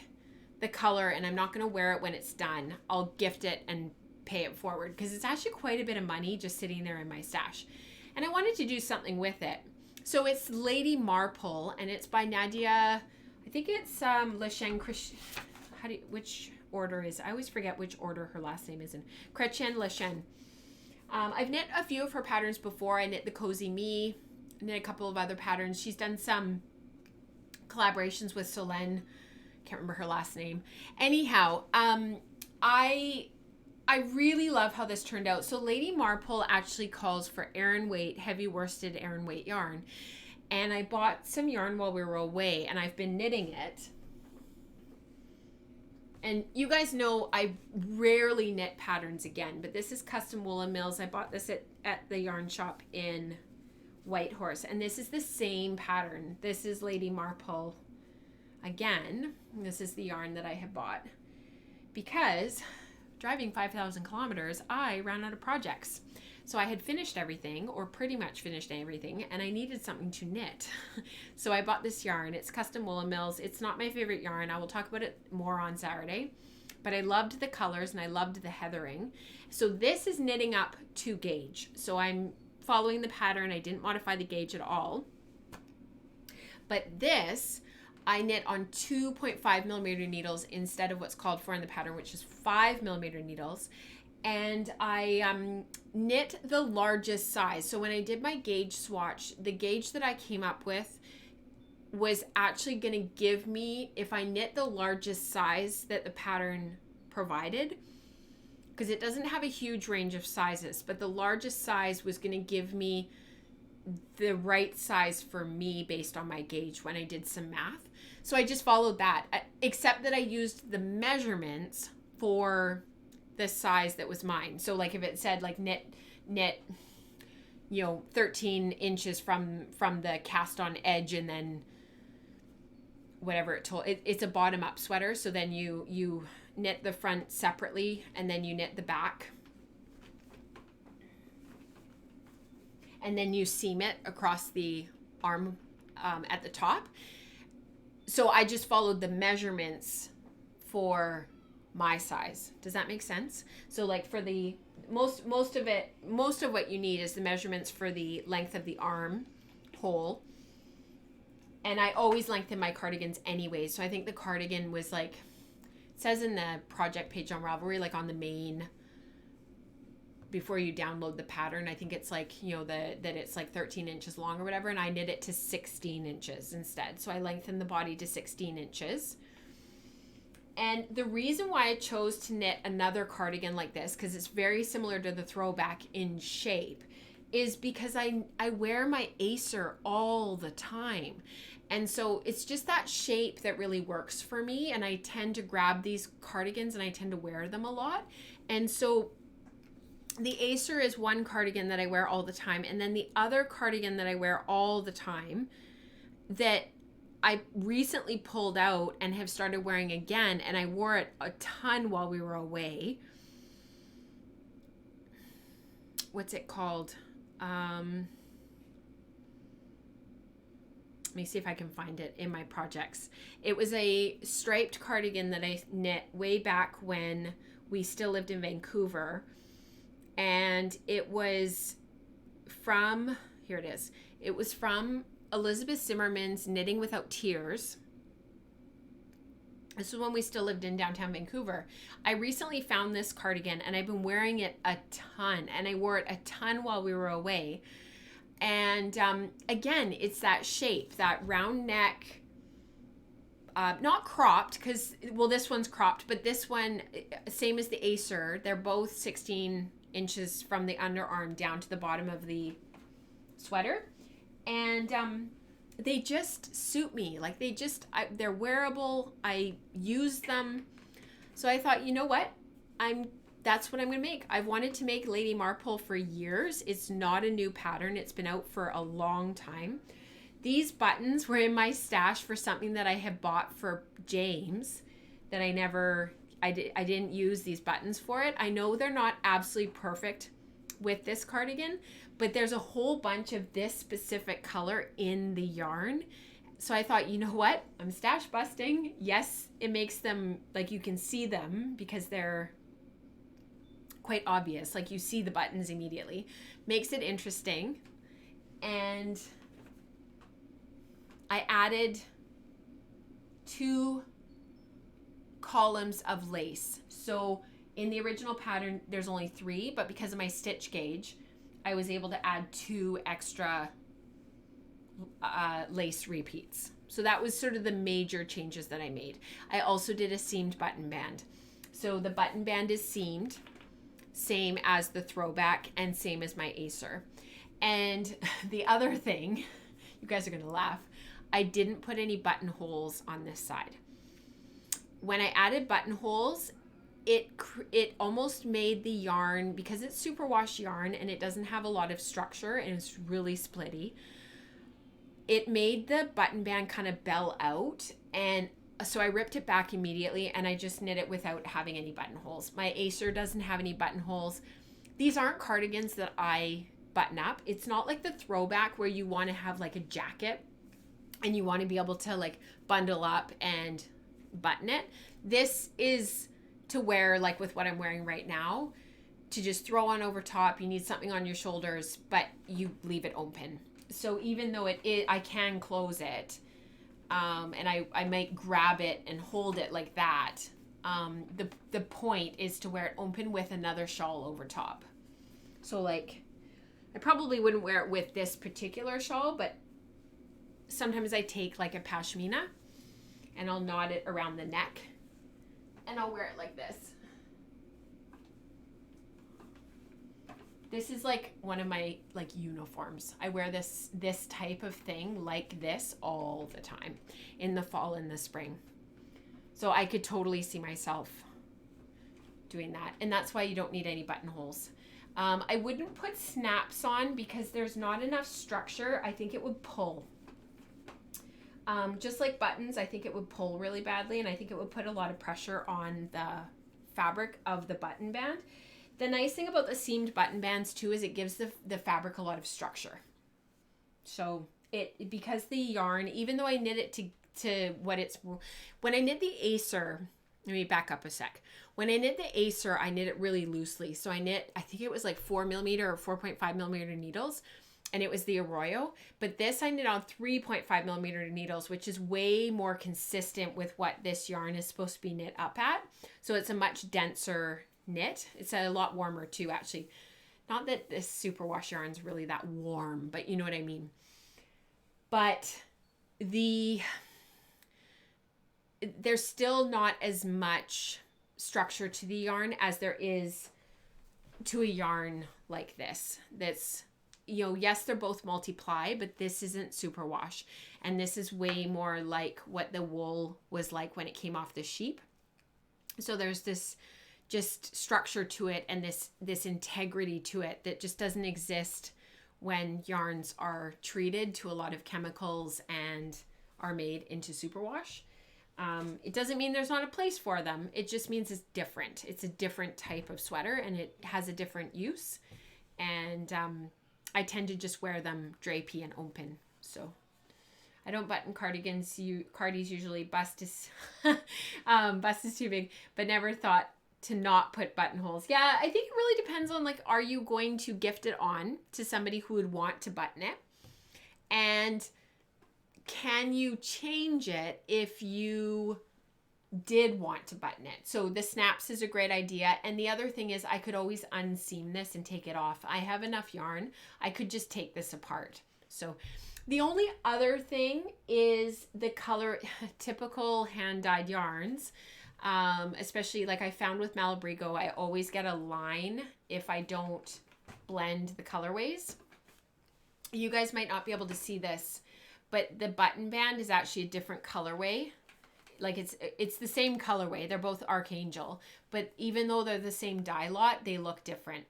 the color and I'm not going to wear it when it's done, I'll gift it and pay it forward, because it's actually quite a bit of money just sitting there in my stash, and I wanted to do something with it. So it's Lady Marple, and it's by Nadia, I think it's Leshen Krish. Which order is, I always forget which order her last name is in. Chrétien Leshen. I've knit a few of her patterns before. I knit the Cozy Me, knit a couple of other patterns. She's done some collaborations with Solène. Can't remember her last name. Anyhow, I really love how this turned out. So Lady Marple actually calls for Aran weight, heavy worsted Aran weight yarn. And I bought some yarn while we were away, and I've been knitting it. And you guys know I rarely knit patterns again, but this is Custom Wool and Mills. I bought this at the yarn shop in Whitehorse, and this is the same pattern. This is Lady Marple again. This is the yarn that I have bought because driving 5,000 kilometers, I ran out of projects. So I had finished everything, or pretty much finished everything, and I needed something to knit. So I bought this yarn. It's Custom Wool and Mills. It's not my favorite yarn. I will talk about it more on Saturday. But I loved the colors and I loved the heathering. So this is knitting up to gauge. So I'm following the pattern. I didn't modify the gauge at all. But this, I knit on 2.5 millimeter needles instead of what's called for in the pattern, which is 5 millimeter needles. And I knit the largest size. So when I did my gauge swatch, the gauge that I came up with was actually going to give me, if I knit the largest size that the pattern provided, because it doesn't have a huge range of sizes, but the largest size was going to give me the right size for me based on my gauge when I did some math. So I just followed that, except that I used the measurements for the size that was mine. So like if it said like knit 13 inches from the cast on edge, and then whatever it told. It's a bottom up sweater. So then you knit the front separately and then you knit the back. And then you seam it across the arm at the top. So I just followed the measurements for my size. Does that make sense? So like for the most of what you need is the measurements for the length of the arm hole. And I always lengthen my cardigans anyways. So I think the cardigan was like, it says in the project page on Ravelry, like on the main, before you download the pattern, I think it's like, you know, that it's like 13 inches long or whatever. And I knit it to 16 inches instead. So I lengthened the body to 16 inches. And the reason why I chose to knit another cardigan like this, because it's very similar to the Throwback in shape, is because I wear my Acer all the time. And so it's just that shape that really works for me. And I tend to grab these cardigans and I tend to wear them a lot. And so the Acer is one cardigan that I wear all the time. And then the other cardigan that I wear all the time that I recently pulled out and have started wearing again, and I wore it a ton while we were away. What's it called? Let me see if I can find it in my projects. It was a striped cardigan that I knit way back when we still lived in Vancouver. And it was from, here it is. It was from Elizabeth Zimmerman's Knitting Without Tears. This was when we still lived in downtown Vancouver. I recently found this cardigan and I've been wearing it a ton, and I wore it a ton while we were away. And again, it's that shape, that round neck, not cropped, because, well, this one's cropped, but this one, same as the Acer, they're both 16 inches from the underarm down to the bottom of the sweater. And they just suit me. Like they're wearable. I use them. So I thought, you know what? That's what I'm going to make. I've wanted to make Lady Marple for years. It's not a new pattern. It's been out for a long time. These buttons were in my stash for something that I had bought for James that I didn't use these buttons for it. I know they're not absolutely perfect with this cardigan, but there's a whole bunch of this specific color in the yarn. So I thought, you know what? I'm stash busting. Yes, it makes them, like, you can see them because they're quite obvious. Like, you see the buttons immediately. Makes it interesting. And I added 2 columns of lace. So in the original pattern, there's only 3, but because of my stitch gauge, I was able to add 2 extra lace repeats. So that was sort of the major changes that I made. I also did a seamed button band. So the button band is seamed, same as the Throwback and same as my Acer. And the other thing, you guys are gonna laugh, I didn't put any buttonholes on this side. When I added buttonholes, it almost made the yarn, because it's superwash yarn and it doesn't have a lot of structure and it's really splitty, it made the button band kind of bell out. And so I ripped it back immediately and I just knit it without having any buttonholes. My Acer doesn't have any buttonholes. These aren't cardigans that I button up. It's not like the Throwback where you want to have like a jacket and you want to be able to like bundle up and button it. This is to wear like with what I'm wearing right now, to just throw on over top. You need something on your shoulders, but you leave it open. So even though I can close it, and I might grab it and hold it like that, the point is to wear it open with another shawl over top. So like, I probably wouldn't wear it with this particular shawl, but sometimes I take like a pashmina and I'll knot it around the neck and I'll wear it like this. This is like one of my like uniforms. I wear this type of thing like this all the time in the fall and the spring. So I could totally see myself doing that. And that's why you don't need any buttonholes. I wouldn't put snaps on because there's not enough structure. I think it would pull. Just like buttons, I think it would pull really badly, and I think it would put a lot of pressure on the fabric of the button band. The nice thing about the seamed button bands too is it gives the fabric a lot of structure. So because the yarn, even though I knit it to what it's, when I knit the Acer, let me back up a sec. When I knit the Acer, I knit it really loosely. So I think it was like 4mm or 4.5mm needles, and it was the Arroyo. But this I knit on 3.5mm needles, which is way more consistent with what this yarn is supposed to be knit up at. So it's a much denser knit. It's a lot warmer too, actually. Not that this superwash yarn is really that warm, but you know what I mean. But there's still not as much structure to the yarn as there is to a yarn like this. That's, yes, they're both multi-ply, but this isn't superwash. And this is way more like what the wool was like when it came off the sheep. So there's this just structure to it and this integrity to it that just doesn't exist when yarns are treated to a lot of chemicals and are made into superwash. It doesn't mean there's not a place for them. It just means it's different. It's a different type of sweater and it has a different use. And I tend to just wear them drapey and open. So I don't button cardigans. Cardies usually bust is too big, but never thought to not put buttonholes. Yeah, I think it really depends on, like, are you going to gift it on to somebody who would want to button it? And can you change it if you did want to button it? So the snaps is a great idea. And the other thing is I could always unseam this and take it off. I have enough yarn. I could just take this apart. So the only other thing is the color, typical hand-dyed yarns. Especially like I found with Malabrigo, I always get a line if I don't blend the colorways. You guys might not be able to see this, but the button band is actually a different colorway. Like it's the same colorway. They're both Archangel, but even though they're the same dye lot, they look different.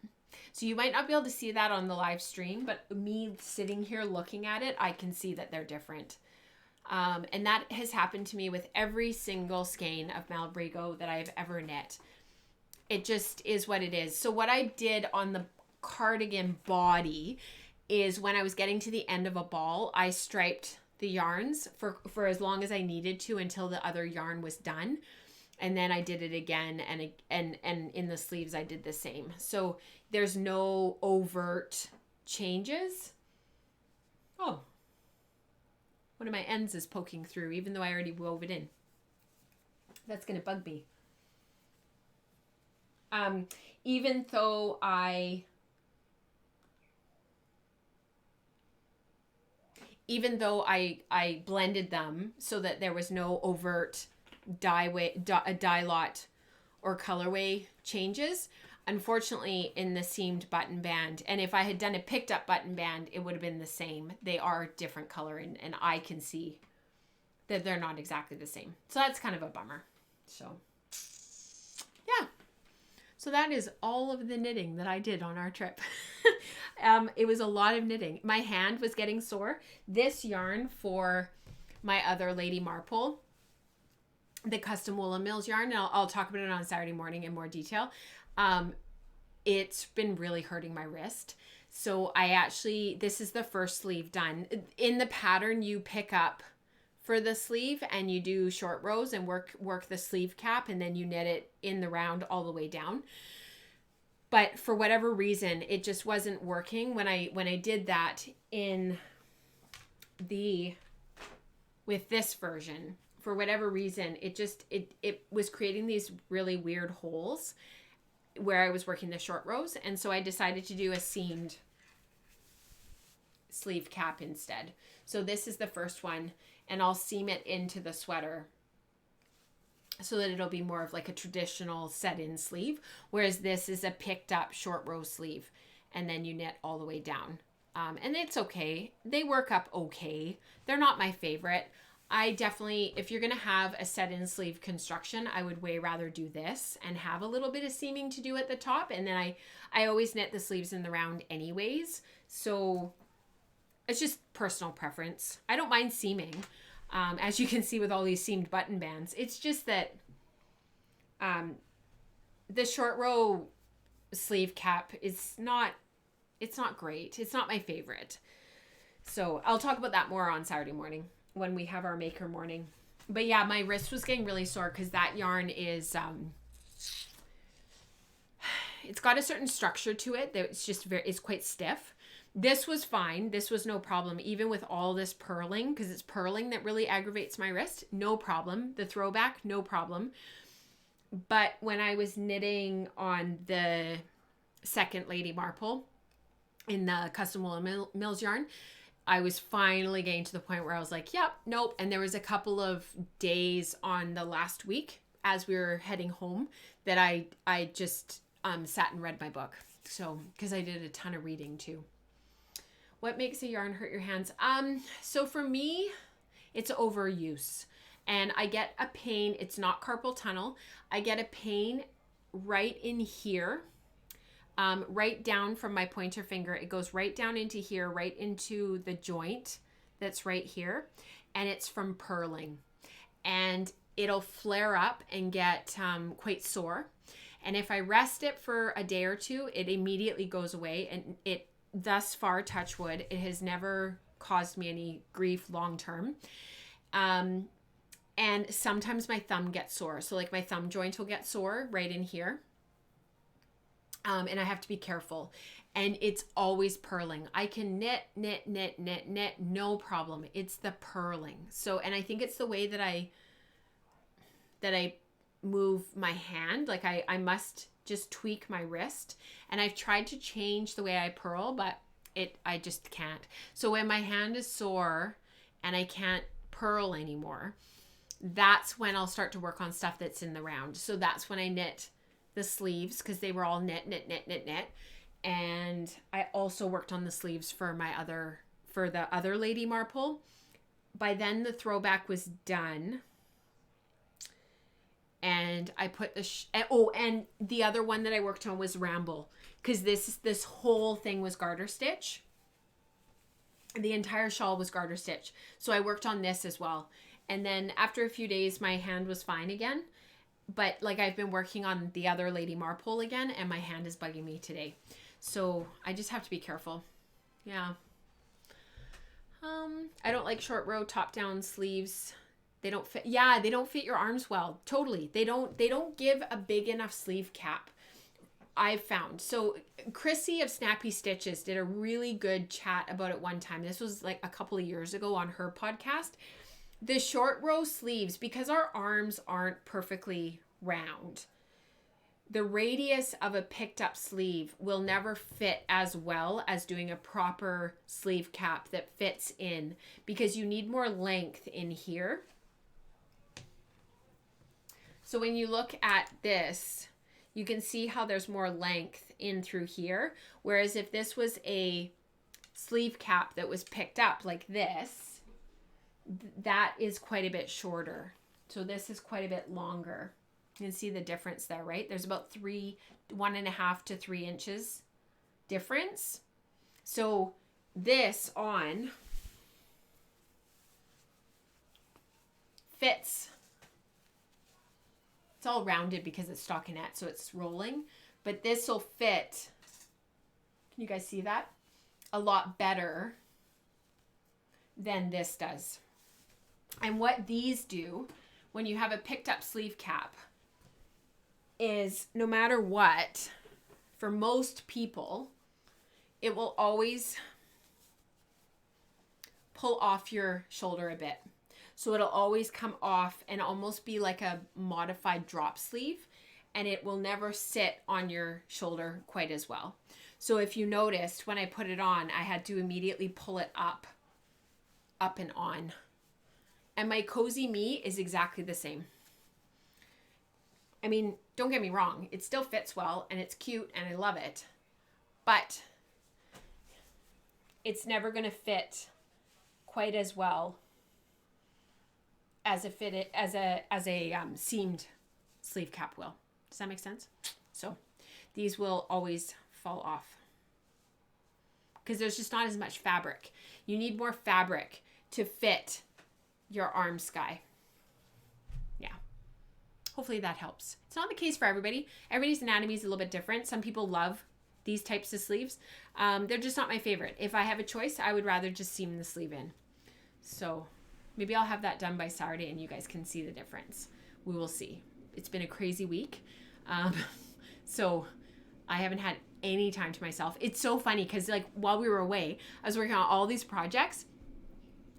So you might not be able to see that on the live stream, but me sitting here looking at it, I can see that they're different. And that has happened to me with every single skein of Malabrigo that I've ever knit. It just is what it is. So what I did on the cardigan body is when I was getting to the end of a ball, I striped the yarns for as long as I needed to until the other yarn was done. And then I did it again, and in the sleeves I did the same. So there's no overt changes. Oh. One of my ends is poking through, even though I already wove it in. That's going to bug me. Even though I blended them so that there was no overt dye lot or colorway changes, unfortunately in the seamed button band, and if I had done a picked up button band, it would have been the same. They are different color, and I can see that they're not exactly the same. So that's kind of a bummer. So yeah. So that is all of the knitting that I did on our trip. It was a lot of knitting. My hand was getting sore. This yarn for my other lady Marple, the custom Wool and Mills yarn, and I'll talk about it on Saturday morning in more detail. It's been really hurting my wrist. So this is the first sleeve done. In the pattern, you pick up for the sleeve and you do short rows and work the sleeve cap, and then you knit it in the round all the way down. But for whatever reason, it just wasn't working when I did that with this version. For whatever reason, it was creating these really weird holes where I was working the short rows. And so I decided to do a seamed sleeve cap instead. So this is the first one, and I'll seam it into the sweater so that it'll be more of like a traditional set-in sleeve, whereas this is a picked up short row sleeve, and then you knit all the way down. And it's okay. They work up okay. They're not my favorite. I definitely, if you're going to have a set-in sleeve construction, I would way rather do this and have a little bit of seaming to do at the top. And then I always knit the sleeves in the round anyways. So it's just personal preference. I don't mind seaming. as you can see with all these seamed button bands. It's just that the short row sleeve cap is not, it's not great. It's not my favorite. So I'll talk about that more on Saturday morning when we have our maker morning. But yeah, my wrist was getting really sore because that yarn is, it's got a certain structure to it that it's just it's quite stiff. This was fine. This was no problem. Even with all this purling, because it's purling that really aggravates my wrist, no problem. The Throwback, no problem. But when I was knitting on the second Lady Marple in the Custom Wool Mills yarn, I was finally getting to the point where I was like, yep, nope. And there was a couple of days on the last week as we were heading home that I just sat and read my book. So, because I did a ton of reading too. What makes a yarn hurt your hands? So for me, it's overuse. And I get a pain, it's not carpal tunnel. I get a pain right in here, right down from my pointer finger. It goes right down into here, right into the joint that's right here. And it's from purling. And it'll flare up and get quite sore. And if I rest it for a day or two, it immediately goes away. And it, thus far, touch wood, it has never caused me any grief long term. And sometimes my thumb gets sore. So like my thumb joint will get sore right in here. And I have to be careful. And it's always purling. I can knit, no problem. It's the purling. So, and I think it's the way that I move my hand. Like I must just tweak my wrist. And I've tried to change the way I purl, but I just can't. So when my hand is sore and I can't purl anymore, that's when I'll start to work on stuff that's in the round. So that's when I knit the sleeves, because they were all knit. And I also worked on the sleeves for the other Lady Marple. By then the Throwback was done. And I put and the other one that I worked on was Ramble, because this whole thing was garter stitch. The entire shawl was garter stitch. So I worked on this as well. And then after a few days, my hand was fine again. But like I've been working on the other Lady Marple again, and my hand is bugging me today. So I just have to be careful. Yeah. I don't like short row top down sleeves. They don't fit. Yeah, they don't fit your arms well. Totally. They don't give a big enough sleeve cap, I've found. So Chrissy of Snappy Stitches did a really good chat about it one time. This was like a couple of years ago on her podcast. The short row sleeves, because our arms aren't perfectly round, the radius of a picked up sleeve will never fit as well as doing a proper sleeve cap that fits in, because you need more length in here. So when you look at this, you can see how there's more length in through here. Whereas if this was a sleeve cap that was picked up like this, that is quite a bit shorter. So this is quite a bit longer. You can see the difference there, right? There's about 1.5 to 3 inches difference. So this on fits. It's all rounded because it's stockinette, so it's rolling. But this will fit, can you guys see that? A lot better than this does. And what these do when you have a picked up sleeve cap is, no matter what, for most people, it will always pull off your shoulder a bit. So it'll always come off and almost be like a modified drop sleeve, and it will never sit on your shoulder quite as well. So if you noticed, when I put it on, I had to immediately pull it up and on. And my Cozy Me is exactly the same. I mean, don't get me wrong, it still fits well and it's cute and I love it, but it's never going to fit quite as well as a seamed sleeve cap will. Does that make sense? So these will always fall off because there's just not as much fabric. You need more fabric to fit your arm sky. Yeah. Hopefully that helps. It's not the case for everybody. Everybody's anatomy is a little bit different. Some people love these types of sleeves. They're just not my favorite. If I have a choice, I would rather just seam the sleeve in. So maybe I'll have that done by Saturday and you guys can see the difference. We will see. It's been a crazy week. So I haven't had any time to myself. It's so funny because like while we were away, I was working on all these projects.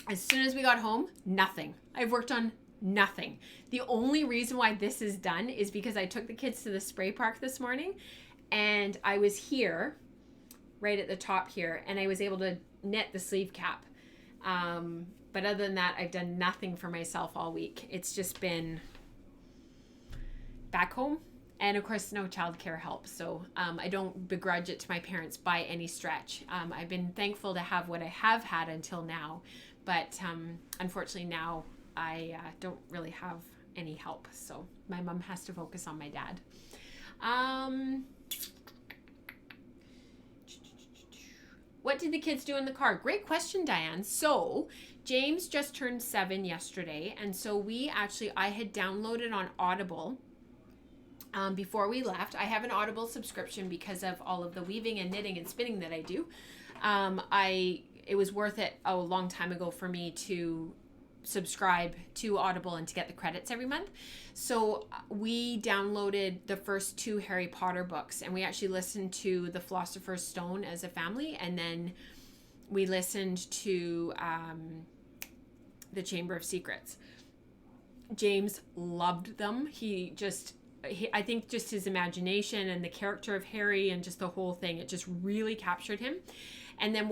As soon as we got home, nothing. I've worked on nothing. The only reason why this is done is because I took the kids to the spray park this morning and I was here, right at the top here, and I was able to knit the sleeve cap. But other than that, I've done nothing for myself all week. It's just been back home. And of course, no childcare help. So I don't begrudge it to my parents by any stretch. I've been thankful to have what I have had until now. But unfortunately now I don't really have any help. So my mom has to focus on my dad. What did the kids do in the car? Great question, Diane. So James just turned 7 yesterday. And so I had downloaded on Audible before we left. I have an Audible subscription because of all of the weaving and knitting and spinning that I do. It was worth it a long time ago for me to subscribe to Audible and to get the credits every month. So we downloaded the first 2 Harry Potter books and we actually listened to The Philosopher's Stone as a family. And then we listened to The Chamber of Secrets. James loved them. I think just his imagination and the character of Harry and just the whole thing, it just really captured him. And then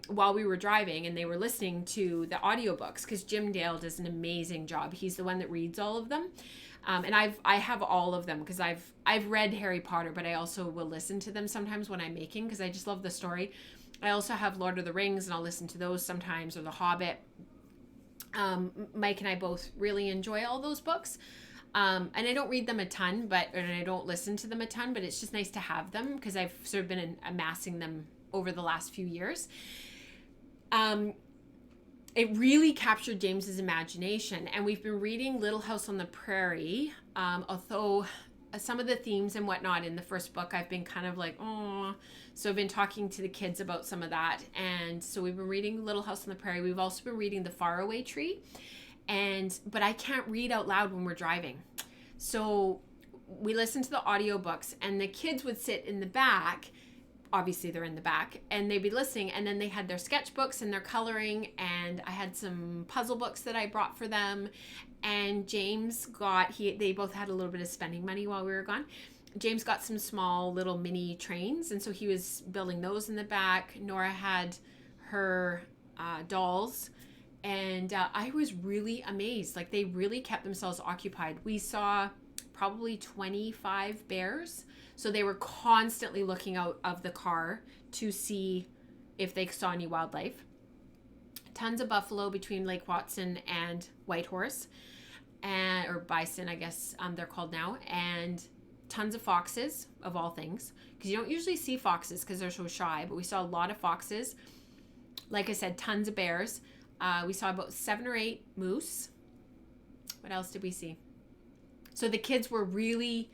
while we were driving and they were listening to the audiobooks, because Jim Dale does an amazing job. He's the one that reads all of them. And I have all of them because I've read Harry Potter, but I also will listen to them sometimes when I'm making because I just love the story. I also have Lord of the Rings and I'll listen to those sometimes, or The Hobbit. Mike and I both really enjoy all those books. And I don't read them a ton, and I don't listen to them a ton, but it's just nice to have them because I've sort of been amassing them over the last few years. It really captured James's imagination, and we've been reading Little House on the Prairie, although some of the themes and whatnot in the first book I've been kind of like, oh, so I've been talking to the kids about some of that. And so we've been reading Little House on the Prairie. We've also been reading The Faraway Tree, but I can't read out loud when we're driving. So we listened to the audiobooks and the kids would sit in the back. Obviously they're in the back and they'd be listening, and then they had their sketchbooks and their coloring, and I had some puzzle books that I brought for them. And James they both had a little bit of spending money while we were gone. James got some small little mini trains, and so he was building those in the back. Nora had her dolls, and I was really amazed. Like, they really kept themselves occupied. We saw probably 25 bears. So they were constantly looking out of the car to see if they saw any wildlife. Tons of buffalo between Lake Watson and Whitehorse, or bison, I guess they're called now, and tons of foxes, of all things, because you don't usually see foxes because they're so shy, but we saw a lot of foxes. Like I said, tons of bears. We saw about 7 or 8 moose. What else did we see? So the kids were really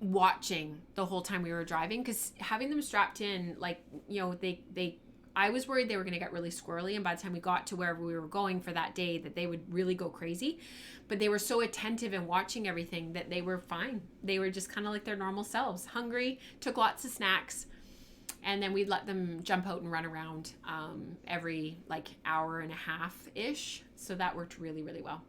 watching the whole time we were driving, because having them strapped in, like, you know, I was worried they were going to get really squirrely, and by the time we got to wherever we were going for that day, that they would really go crazy. But they were so attentive and watching everything that they were fine. They were just kind of like their normal selves, hungry, took lots of snacks, and then we'd let them jump out and run around every like hour and a half ish. So that worked really, really well.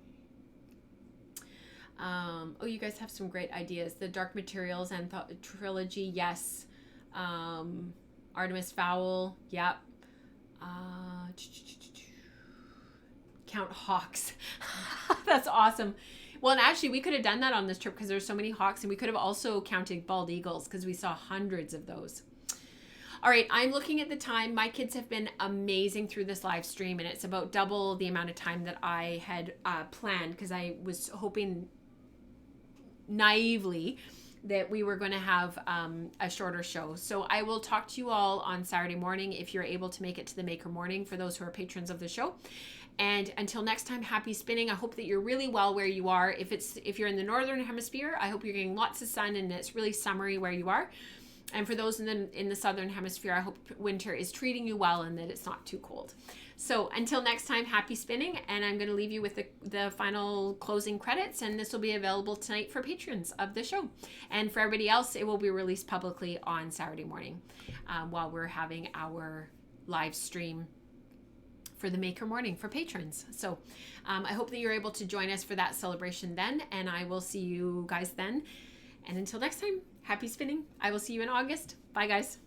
You guys have some great ideas. The Dark Materials and trilogy, yes. Artemis Fowl, yep. Count hawks. That's awesome. Well, and actually we could have done that on this trip because there's so many hawks, and we could have also counted bald eagles because we saw hundreds of those. All right, I'm looking at the time. My kids have been amazing through this live stream, and it's about double the amount of time that I had planned, because I was hoping naively that we were going to have a shorter show. So I will talk to you all on Saturday morning if you're able to make it to the Maker Morning for those who are patrons of the show. And until next time, happy spinning. I hope that you're really well where you are. If you're in the Northern Hemisphere, I hope you're getting lots of sun and it's really summery where you are. And for those in the Southern Hemisphere, I hope winter is treating you well and that it's not too cold. So until next time, happy spinning. And I'm going to leave you with the final closing credits. And this will be available tonight for patrons of the show. And for everybody else, it will be released publicly on Saturday morning while we're having our live stream for the Maker Morning for patrons. So I hope that you're able to join us for that celebration then. And I will see you guys then. And until next time, happy spinning. I will see you in August. Bye, guys.